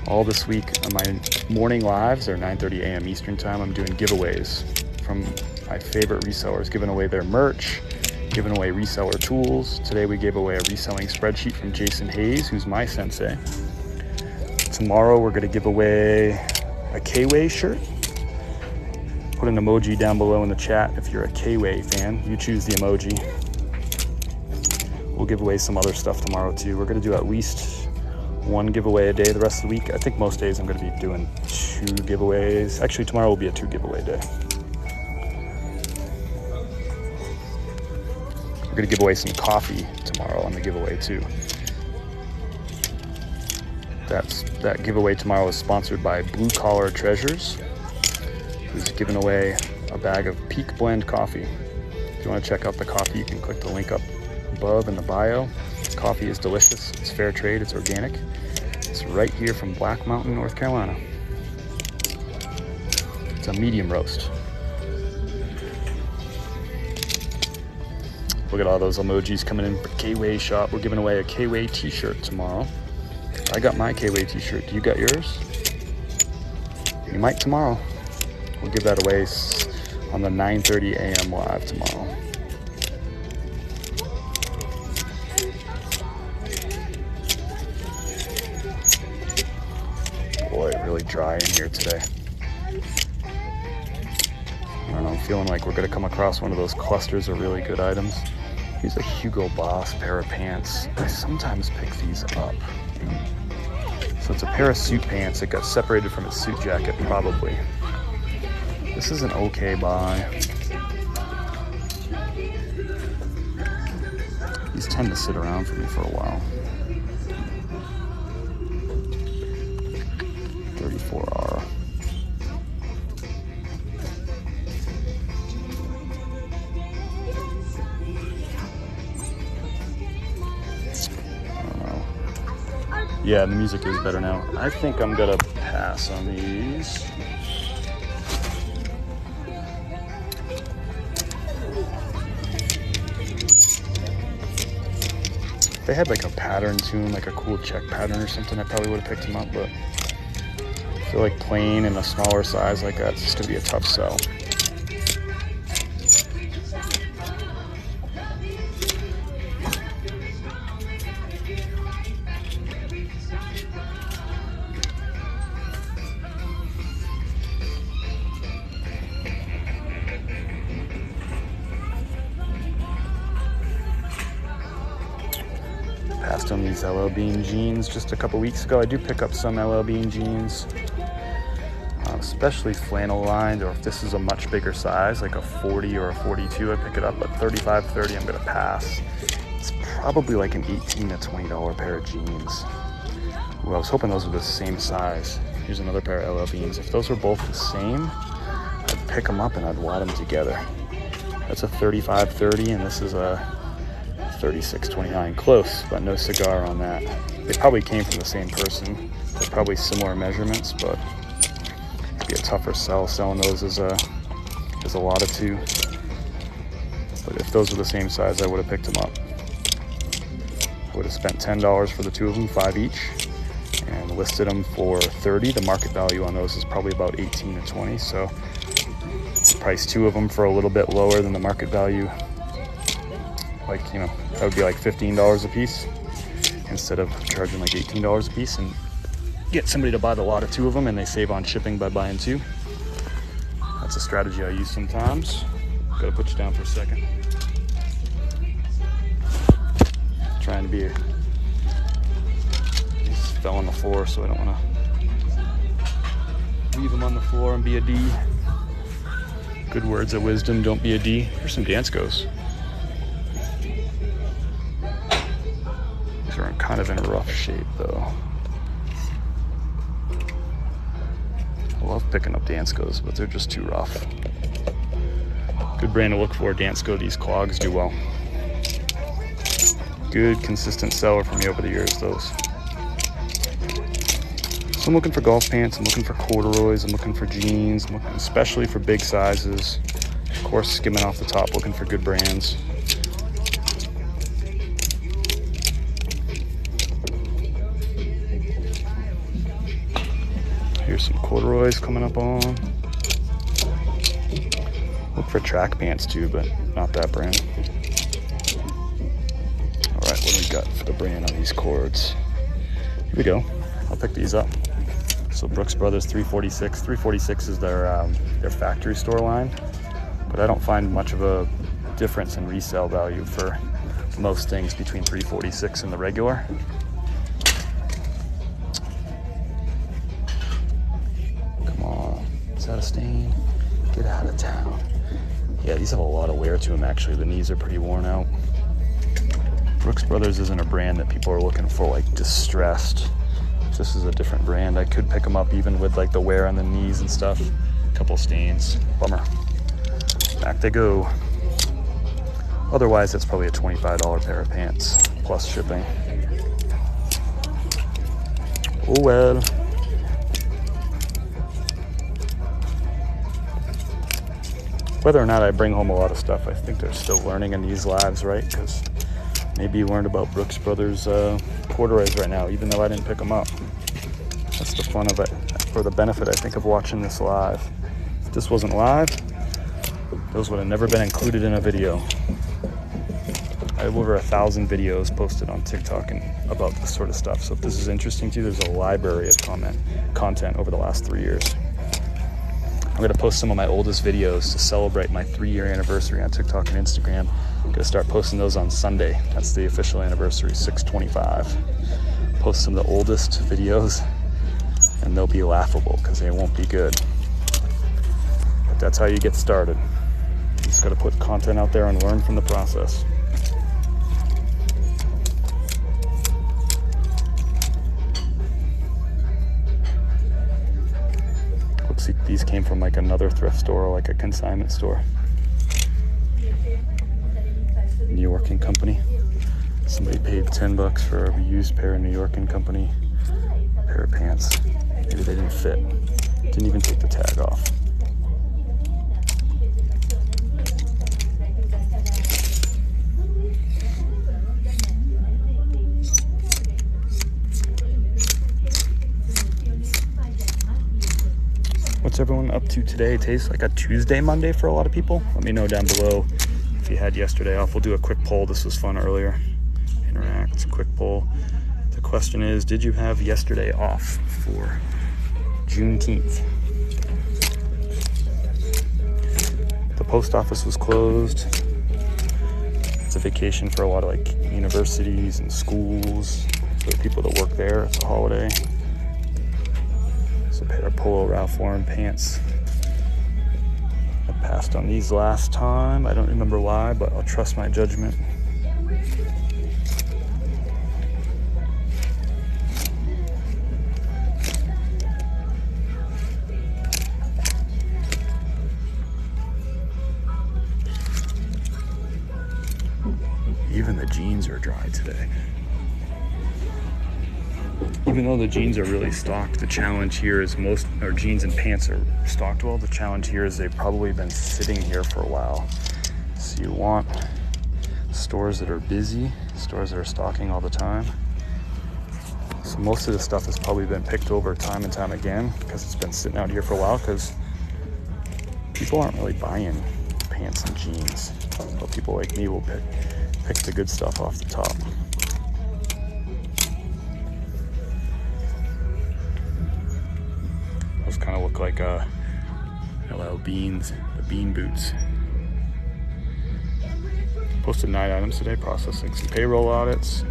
all this week on my morning lives, or 9:30 a.m. Eastern time, I'm doing giveaways from my favorite resellers, giving away their merch, giving away reseller tools. Today we gave away a reselling spreadsheet from Jason Hayes, who's my sensei. Tomorrow we're gonna give away a K-Way shirt. Put an emoji down below in the chat if you're a K-Way fan. You choose the emoji. We'll give away some other stuff tomorrow too. We're gonna do at least one giveaway a day the rest of the week. I think most days I'm gonna be doing 2 giveaways. Actually, tomorrow will be a 2 giveaway day. We're gonna give away some coffee tomorrow on the giveaway too. That giveaway tomorrow is sponsored by Blue Collar Treasures, who's giving away a bag of Peak Blend coffee. If you want to check out the coffee, you can click the link up above in the bio. Coffee is delicious, it's fair trade, it's organic. It's right here from Black Mountain, North Carolina. It's a medium roast. Look at all those emojis coming in for K-Way shop. We're giving away a K-Way t-shirt tomorrow. I got my K-Way t-shirt. Do you got yours? You might tomorrow. We'll give that away on the 9:30 a.m. live tomorrow. Boy, really dry in here today. I don't know, I'm feeling like we're gonna come across one of those clusters of really good items. Here's a Hugo Boss pair of pants. I sometimes pick these up. So it's a pair of suit pants. It got separated from its suit jacket, probably. This is an okay buy. These tend to sit around for me for a while. 34R. Yeah, the music is better now. I think I'm gonna pass on these. If they had like a pattern to them, like a cool check pattern or something, I probably would have picked them up, but I feel like plain in a smaller size like that's just gonna be a tough sell. Passed on these LL Bean jeans just a couple weeks ago. I do pick up some LL Bean jeans, especially flannel lined, or if this is a much bigger size, like a 40 or a 42, I pick it up. But 35, 30, I'm gonna pass. It's probably like an $18 to $20 pair of jeans. Ooh, I was hoping those were the same size. Here's another pair of LL Beans. If those were both the same, I'd pick them up and I'd wad them together. That's a 35-30 and this is a 36-29. Close, but no cigar on that. They probably came from the same person. They're probably similar measurements, but it'd be a tougher sell. Selling those is a lot of two. But if those were the same size, I would have picked them up. I would have spent $10 for the two of them, 5 each, and listed them for $30. The market value on those is probably about 18 to 20. So price two of them for a little bit lower than the market value. Like, you know, that would be like $15 a piece instead of charging like $18 a piece, and get somebody to buy the lot of two of them and they save on shipping by buying two. That's a strategy I use sometimes. Gotta put you down for a second. Trying to be just fell on the floor, so I don't want to leave them on the floor and be a D. Good words of wisdom, don't be a D. Here's some Danskos. These are kind of in a rough shape though. I love picking up Danskos, but they're just too rough. Good brand to look for, Dansko. These clogs do well. Good, consistent seller for me over the years, those. So I'm looking for golf pants, I'm looking for corduroys, I'm looking for jeans, I'm looking especially for big sizes. Of course, skimming off the top, looking for good brands. Here's some corduroys coming up on. Look for track pants too, but not that brand. All right, what do we got for the brand on these cords? Here we go. I'll pick these up. So Brooks Brothers 346. 346 is their factory store line, but I don't find much of a difference in resale value for most things between 346 and the regular. Come on, is that a stain? Get out of town. Yeah, these have a lot of wear to them actually. The knees are pretty worn out. Brooks Brothers isn't a brand that people are looking for like distressed. This is a different brand. I could pick them up even with like the wear on the knees and stuff. A couple stains, bummer. Back they go. Otherwise, that's probably a $25 pair of pants plus shipping. Oh well. Whether or not I bring home a lot of stuff, I think they're still learning in these lives, right? Because maybe you learned about Brooks Brothers corduroys right now, even though I didn't pick them up. That's the fun of it, or the benefit, I think, of watching this live. If this wasn't live, those would have never been included in a video. I have over 1,000 videos posted on TikTok and about this sort of stuff. So if this is interesting to you, there's a library of content over the last 3 years. I'm gonna post some of my oldest videos to celebrate my 3-year anniversary on TikTok and Instagram. I'm gonna start posting those on Sunday. That's the official anniversary, 6/25. Post some of the oldest videos and they'll be laughable because they won't be good. But that's how you get started. You just gotta put content out there and learn from the process. Looks like these came from like another thrift store or like a consignment store. New York & Company. Somebody paid $10 for a used pair of New York & Company pair of pants. Maybe they didn't fit. Didn't even take the tag off. What's everyone up to today? Today's like a Tuesday, Monday for a lot of people. Let me know down below if you had yesterday off. We'll do a quick poll. This was fun earlier. Interact, quick poll. The question is, did you have yesterday off for Juneteenth? The post office was closed. It's a vacation for a lot of like universities and schools. For the people that work there, it's a holiday. So a pair of Polo Ralph Lauren pants. I passed on these last time. I don't remember why, but I'll trust my judgment. Even the jeans are dry today. Even though the jeans are really stocked, the challenge here is most, or jeans and pants are stocked well, the challenge here is they've probably been sitting here for a while. So you want stores that are busy, stores that are stocking all the time. So most of this stuff has probably been picked over time and time again because it's been sitting out here for a while, because people aren't really buying pants and jeans. But people like me will pick the good stuff off the top. Those kind of look like LL Beans, the bean boots. Posted 9 items today, processing some payroll audits,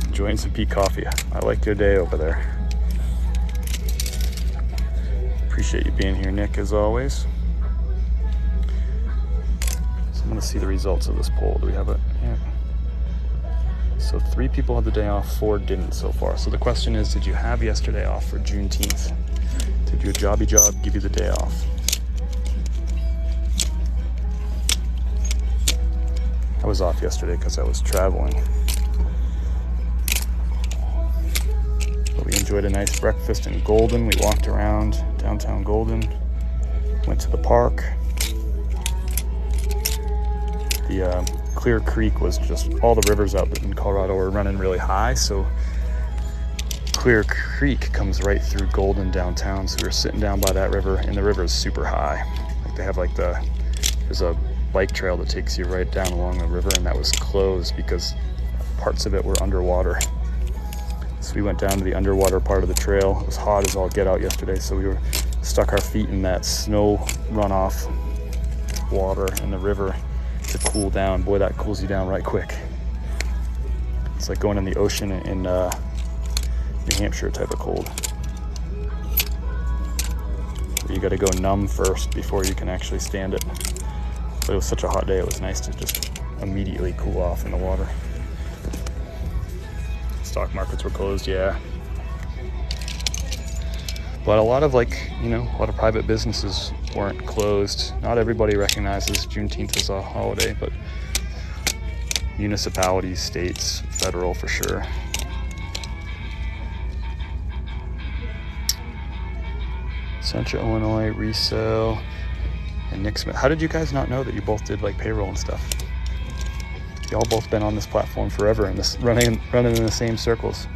enjoying some peak coffee. I like your day over there. Appreciate you being here, Nick, as always. So I'm gonna see the results of this poll. Do we have it? Yeah. So 3 people had the day off, 4 didn't so far. So the question is, did you have yesterday off for Juneteenth? Did your jobby job give you the day off? I was off yesterday because I was traveling. But we enjoyed a nice breakfast in Golden. We walked around downtown Golden, went to the park. The Clear Creek was just, all the rivers out in Colorado were running really high, so Clear Creek comes right through Golden downtown. So we were sitting down by that river, and the river is super high. Like they have like there's a bike trail that takes you right down along the river, and that was closed because parts of it were underwater. So we went down to the underwater part of the trail. It was hot as all get out yesterday, so we stuck our feet in that snow runoff water in the river to cool down. Boy, that cools you down right quick. It's like going in the ocean in New Hampshire type of cold. You got to go numb first before you can actually stand it. But it was such a hot day, it was nice to just immediately cool off in the water. Stock markets were closed, yeah. But a lot of a lot of private businesses weren't closed. Not everybody recognizes Juneteenth as a holiday, but municipalities, states, federal for sure. Central Illinois, resell, and Nick Smith. How did you guys not know that you both did like payroll and stuff? Y'all both been on this platform forever and this running in the same circles.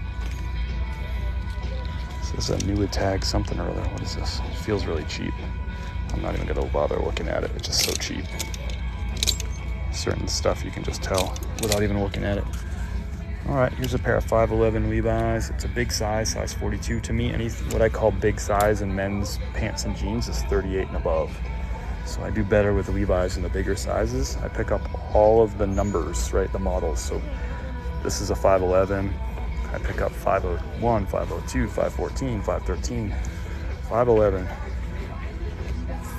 This is a new tag something or other. What is this? It feels really cheap. I'm not even gonna bother looking at it. It's just so cheap. Certain stuff you can just tell without even looking at it. All right, here's a pair of 5'11" Levi's. It's a big size 42 to me. What I call big size in men's pants and jeans is 38 and above. So I do better with the Levi's in the bigger sizes. I pick up all of the numbers, right, the models. So this is a 5'11". I pick up 501, 502, 514, 513, 5'11",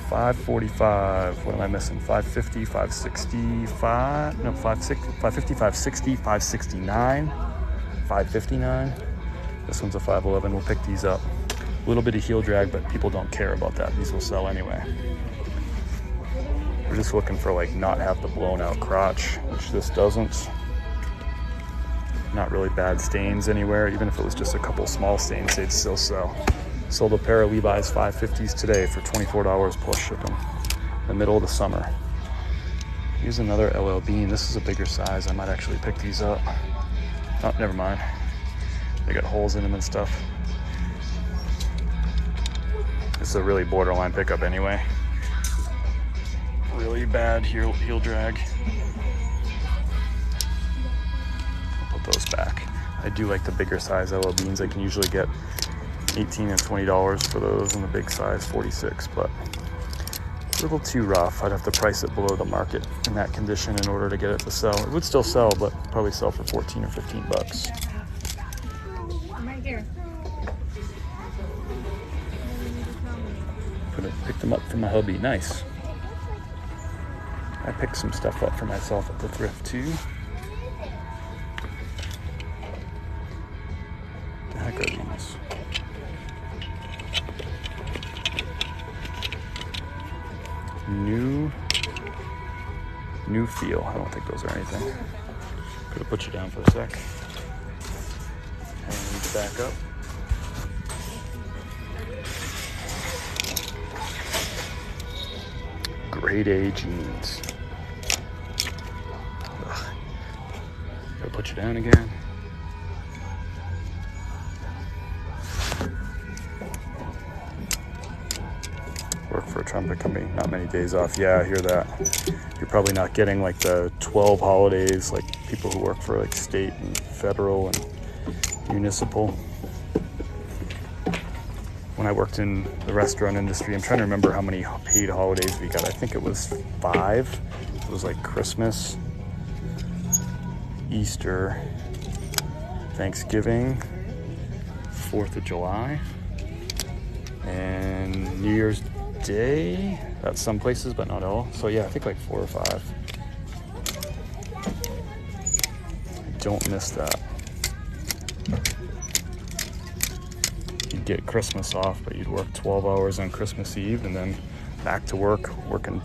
545. What am I missing? 550, 565. No, 550, 560, 569, 559. This one's a 5'11". We'll pick these up. A little bit of heel drag, but people don't care about that. These will sell anyway. We're just looking for not have the blown out crotch, which this doesn't. Not really bad stains anywhere. Even if it was just a couple small stains, they'd still sell. Sold a pair of Levi's 550s today for $24 plus shipping in the middle of the summer. Here's another LL Bean. This is a bigger size. I might actually pick these up. Oh, never mind. They got holes in them and stuff. This is a really borderline pickup anyway. Really bad heel drag. I'll put those back. I do like the bigger size LL Beans. I can usually get $18 and $20 for those, and the big size $46, but a little too rough. I'd have to price it below the market in that condition in order to get it to sell. It would still sell, but probably sell for 14 or 15 bucks. I'm right here. Picked them up from my hubby. Nice. I picked some stuff up for myself at the thrift too. The heck are these? New feel. I don't think those are anything. Gonna put you down for a sec. And back up. Grade A jeans. Ugh. Gotta put you down again. Work for a trumpet company, not many days off. Yeah, I hear that. You're probably not getting like the 12 holidays like people who work for like state and federal and municipal. When I worked in the restaurant industry, I'm trying to remember how many paid holidays we got. I think it was 5. It was like Christmas, Easter, Thanksgiving, 4th of July, and New Year's Day. That's some places, but not all. So yeah, I think like 4 or 5. I don't miss that. You'd get Christmas off, but you'd work 12 hours on Christmas Eve and then back to work, working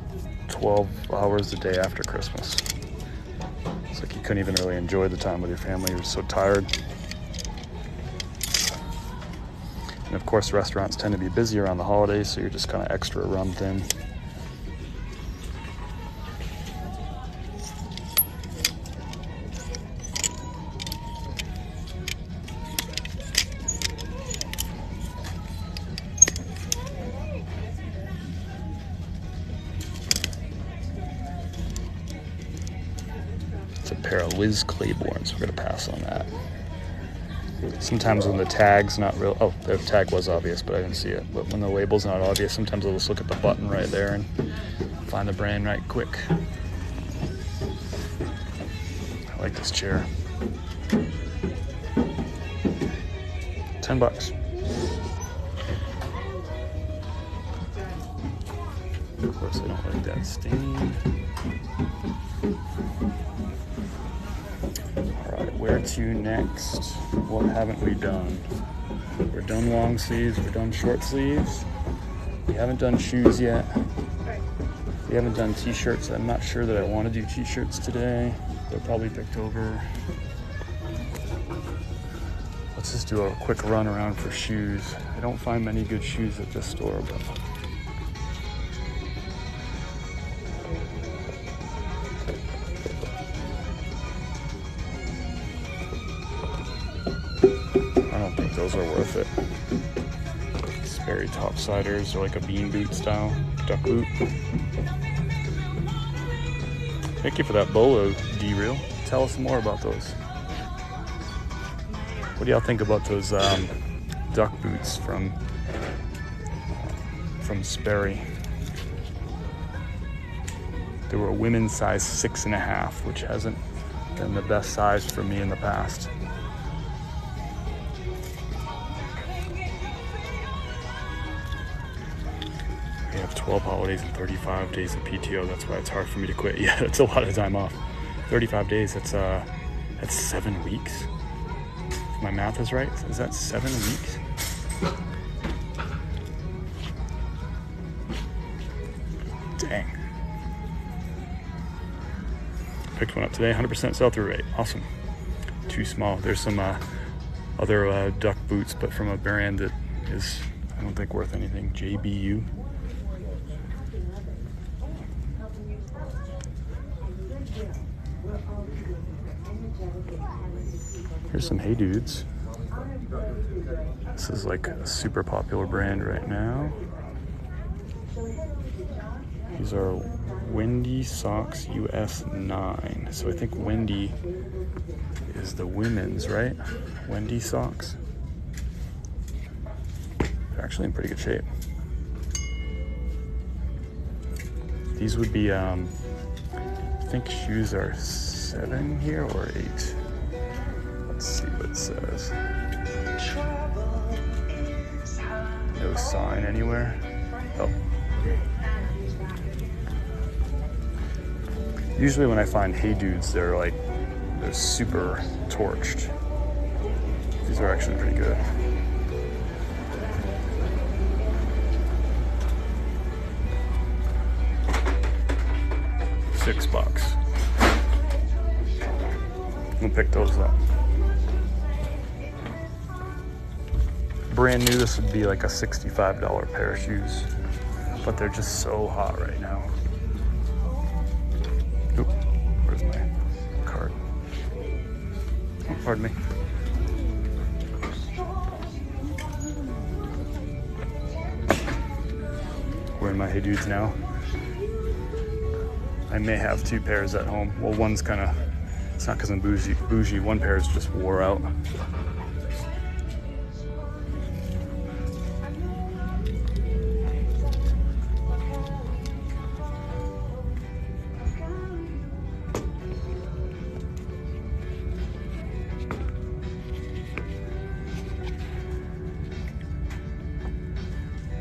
12 hours a day after Christmas. It's like you couldn't even really enjoy the time with your family. You were so tired. And of course, restaurants tend to be busy around the holidays, so you're just kind of extra run thin. It's a pair of Liz Claiborne's. We're gonna pass on that. Sometimes when the tag's not real, oh, the tag was obvious, but I didn't see it. But when the label's not obvious, sometimes I'll just look at the button right there and find the brand right quick. I like this chair. $10. Of course, I don't like that stain. Where to next? What haven't we done? We're done long sleeves, we're done short sleeves. We haven't done shoes yet. We haven't done t-shirts. I'm not sure that I want to do t-shirts today. They're probably picked over. Let's just do a quick run around for shoes. I don't find many good shoes at this store, but those are worth it. Sperry topsiders are like a bean boot style, duck boot. Thank you for that bolo, D-Reel. Tell us more about those. What do y'all think about those duck boots from Sperry? They were a women's size 6.5, which hasn't been the best size for me in the past. We have 12 holidays and 35 days of PTO. That's why it's hard for me to quit. Yeah, that's a lot of time off. 35 days, that's 7 weeks. If my math is right, is that 7 weeks? Dang. Picked one up today, 100% sell-through rate. Awesome. Too small. There's some other duck boots, but from a brand that is, I don't think, worth anything. JBU. Here's some Hey Dudes. This is like a super popular brand right now. These are Wendy Socks US 9. So I think Wendy is the women's, right? Wendy Socks. They're actually in pretty good shape. These would be, I think shoes are 7 here or 8. Let's see what it says. No sign anywhere. Oh. Usually when I find Hey Dudes, they're super torched. These are actually pretty good. $6. We'll pick those up. Brand new, this would be like a $65 pair of shoes, but they're just so hot right now. Oop, where's my card? Oh, pardon me. Wearing my Hey Dudes now. I may have 2 pairs at home. Well, one's kind of, it's not because I'm bougie. One pair is just wore out.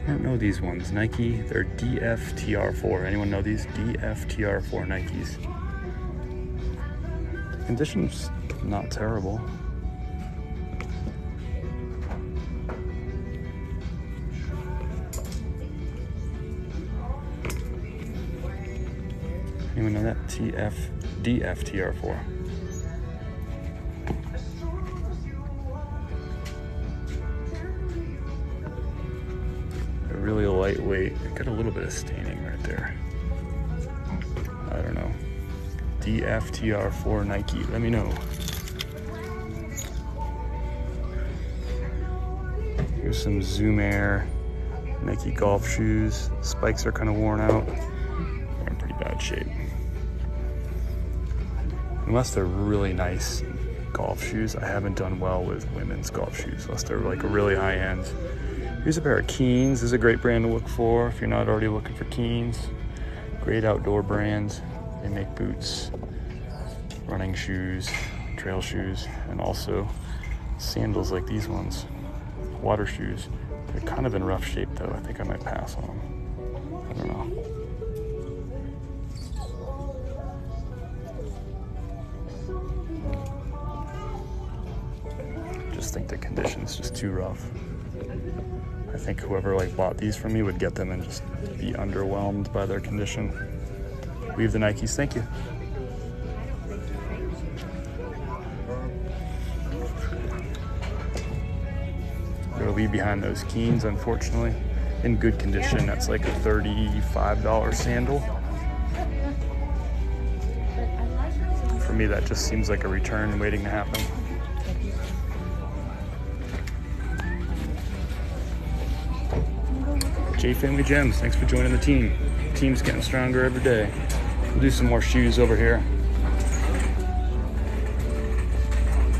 I don't know these ones. Nike, they're DFTR4. Anyone know these? DFTR4 Nikes. The condition's not terrible. Anyone know that? DFTR4. Really lightweight. It got a little bit of staining right there. I don't know. DFTR4 Nike. Let me know. Here's some Zoom Air Nike golf shoes. Spikes are kind of worn out. They're in pretty bad shape. Unless they're really nice golf shoes, I haven't done well with women's golf shoes unless they're like really high end. Here's a pair of Keens. This is a great brand to look for if you're not already looking for Keens. Great outdoor brand. They make boots, running shoes, trail shoes, and also sandals like these ones, water shoes. They're kind of in rough shape though. I think I might pass on them. I don't know. Just think the condition's just too rough. I think whoever like bought these from me would get them and just be underwhelmed by their condition. Leave the Nikes, thank you. Gotta leave behind those Keens, unfortunately. In good condition, that's like a $35 sandal. For me, that just seems like a return waiting to happen. J Family Gems, thanks for joining the team. The team's getting stronger every day. We'll do some more shoes over here.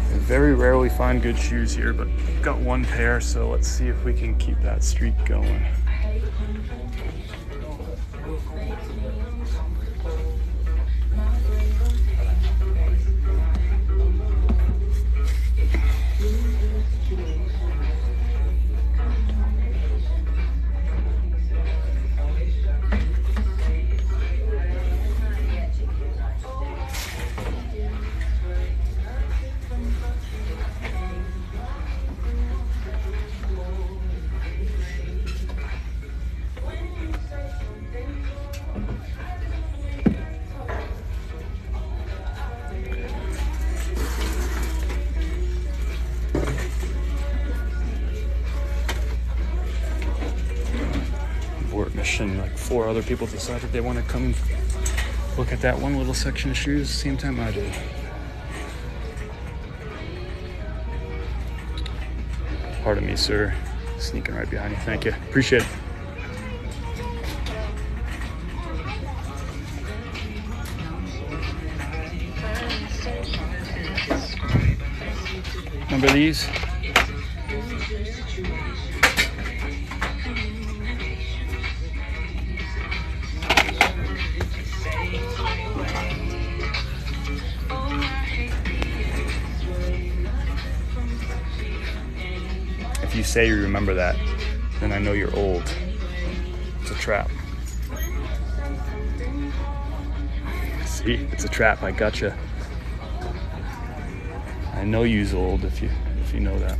I very rarely find good shoes here, but I've got 1 pair, so let's see if we can keep that streak going. Mission, like 4 other people decided they want to come look at that one little section of shoes the same time I did. Pardon me, sir. Sneaking right behind you. Thank you. Appreciate it. Remember these? If you say you remember that, then I know you're old. It's a trap. See, it's a trap. I gotcha. I know you's old if you know that.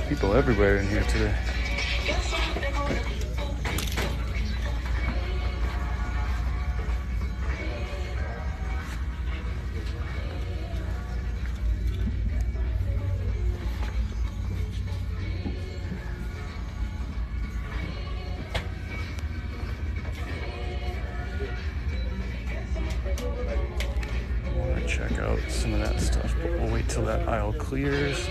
People everywhere in here today. till that aisle clears.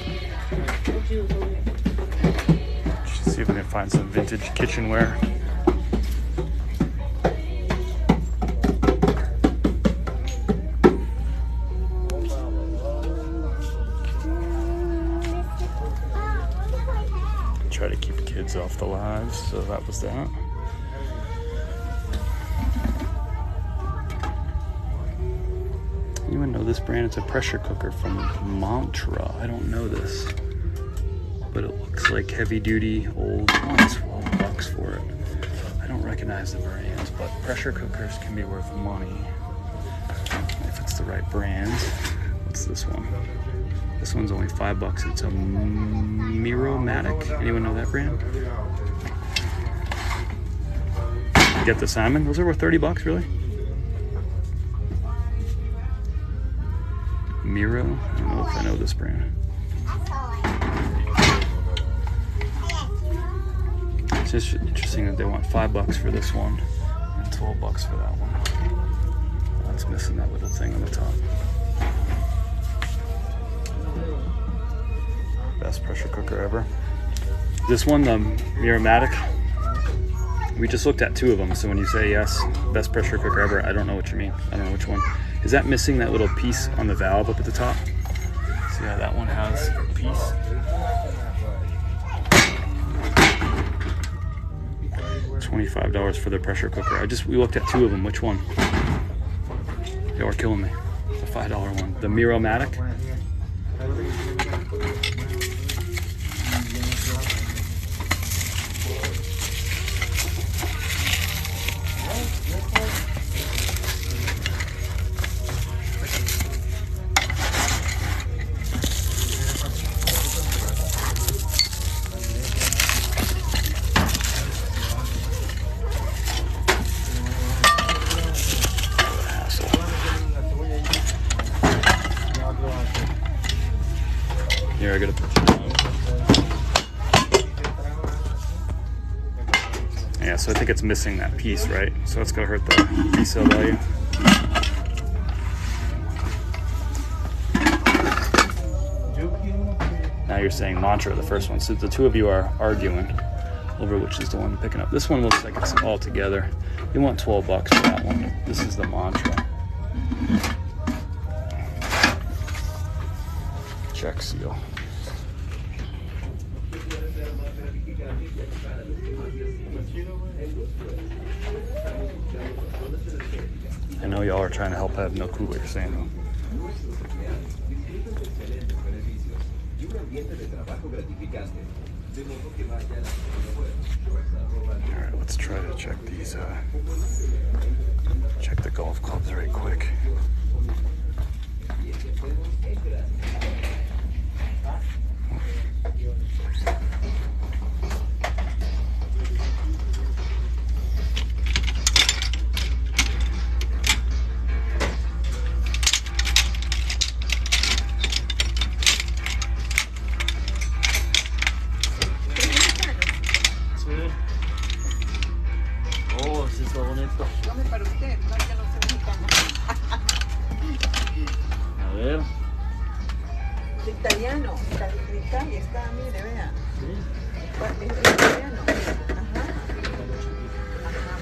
Just see if we can find some vintage kitchenware. Try to keep kids off the lives, so that was that. You even know this brand? It's a pressure cooker from Mantra. I don't know this, but it looks like heavy duty old. Oh, it's $12 for it. I don't recognize the brands, but pressure cookers can be worth money if it's the right brand. What's this one? This one's only $5. It's a Miromatic. Anyone know that brand? Get the salmon. Those are worth $30, really? Miro? I don't know if I know this brand. It's just interesting that they want $5 for this one and $12 for that one. That's missing that little thing on the top. Best pressure cooker ever. This one, the Miromatic, we just looked at 2 of them, so when you say yes, best pressure cooker ever, I don't know what you mean. I don't know which one. Is that missing that little piece on the valve up at the top? See how that one has a piece? $25 for the pressure cooker. We looked at 2 of them. Which one? Y'all are killing me. The $5 one. The Miromatic. Here, I gotta put it on. Yeah, so I think it's missing that piece, right? So it's gonna hurt the resale value. Now you're saying Mantra, the first one. So the 2 of you are arguing over which is the one picking up. This one looks like it's all together. You want $12 for that one. This is the Mantra. Check seal. I know y'all are trying to help. I have no clue what you're saying though. Alright, let's try to check these, check the golf clubs right quick. Italiano, de Italia está, mire, vea. Es italiano. Ajá. Ajá.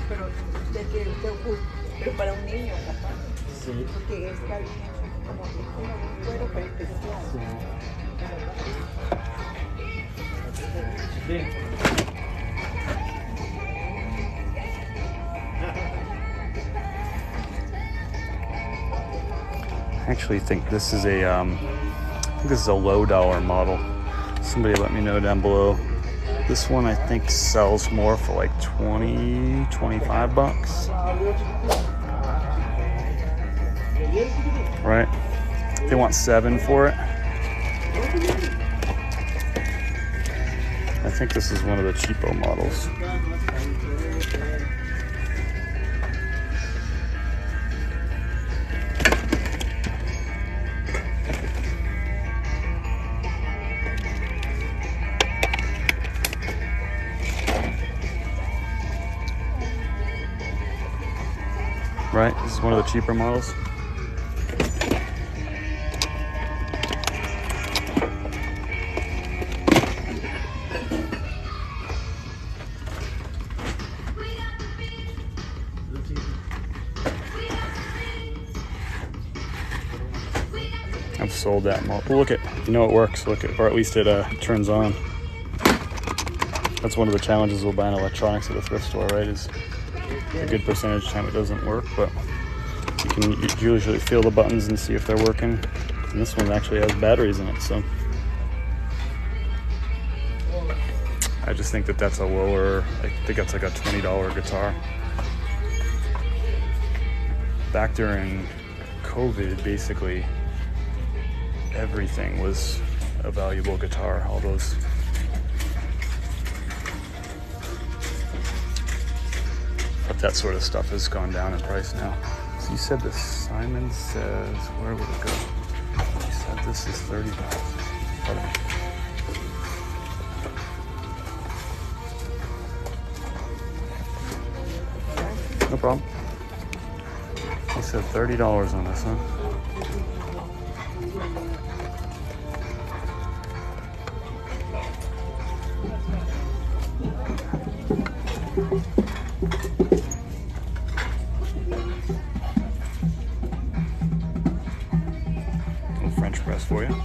Pero usted que pero para un niño, papá. Sí. Porque está bien como un cuero pero especial. Sí. I actually think this is a low dollar model. Somebody let me know down below. This one I think sells more for like $20, $25. Right? They want $7 for it. I think this is one of the cheapo models. Right, this is one of the cheaper models. sold that much. Well, look at, you know, it works. Look at, or at least it turns on. That's one of the challenges with buying electronics at a thrift store, right? Is a good percentage of the time it doesn't work, but you can usually feel the buttons and see if they're working. And this one actually has batteries in it, so I just think that that's a lower, I think that's like a $20 guitar. Back during COVID, basically everything was a valuable guitar. All those, but that sort of stuff has gone down in price now. So you said this, Simon says, where would it go? He said this is $30. No problem. He said $30 on this, huh? Little French press for you.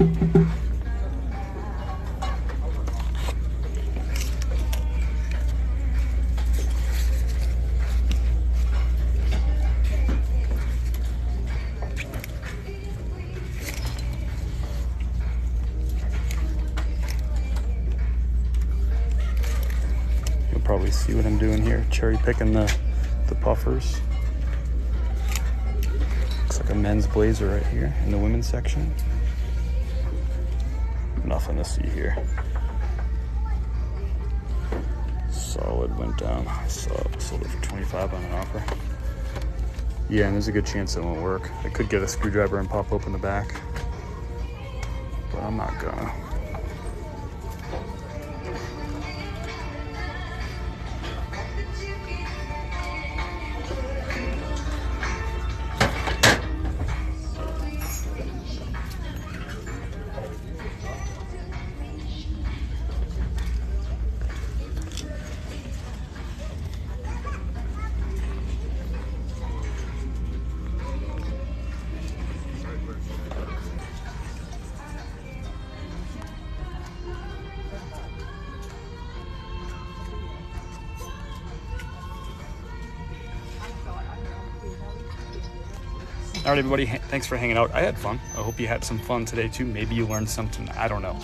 Probably see what I'm doing here, cherry picking the puffers. Looks like a men's blazer right here in the women's section. Nothing to see here. Solid went down. Sold it for 25 on an offer. Yeah, and there's a good chance it won't work. I could get a screwdriver and pop open the back, but I'm not gonna. All right, everybody, thanks for hanging out. I had fun. I hope you had some fun today too. Maybe you learned something, I don't know.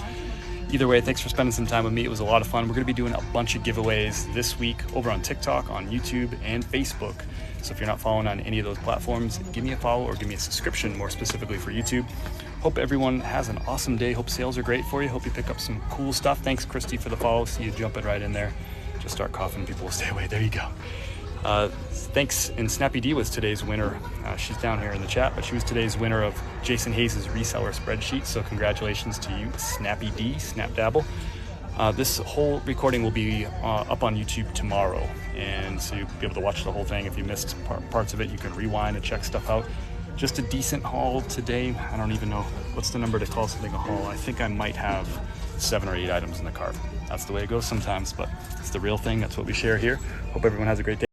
Either way, thanks for spending some time with me. It was a lot of fun. We're gonna be doing a bunch of giveaways this week over on TikTok, on YouTube, and Facebook. So if you're not following on any of those platforms, give me a follow or give me a subscription, more specifically for YouTube. Hope everyone has an awesome day. Hope sales are great for you. Hope you pick up some cool stuff. Thanks, Christy, for the follow. See you jumping right in there. Just start coughing, people will stay away. There you go. Thanks, and Snappy D was today's winner. She's down here in the chat, but she was today's winner of Jason Hayes' reseller spreadsheet. So congratulations to you, Snappy D, Snapdabble. This whole recording will be up on YouTube tomorrow, and so you'll be able to watch the whole thing. If you missed parts of it, you can rewind and check stuff out. Just a decent haul today. I don't even know what's the number to call something a haul. I think I might have 7 or 8 items in the cart. That's the way it goes sometimes, but it's the real thing. That's what we share here. Hope everyone has a great day.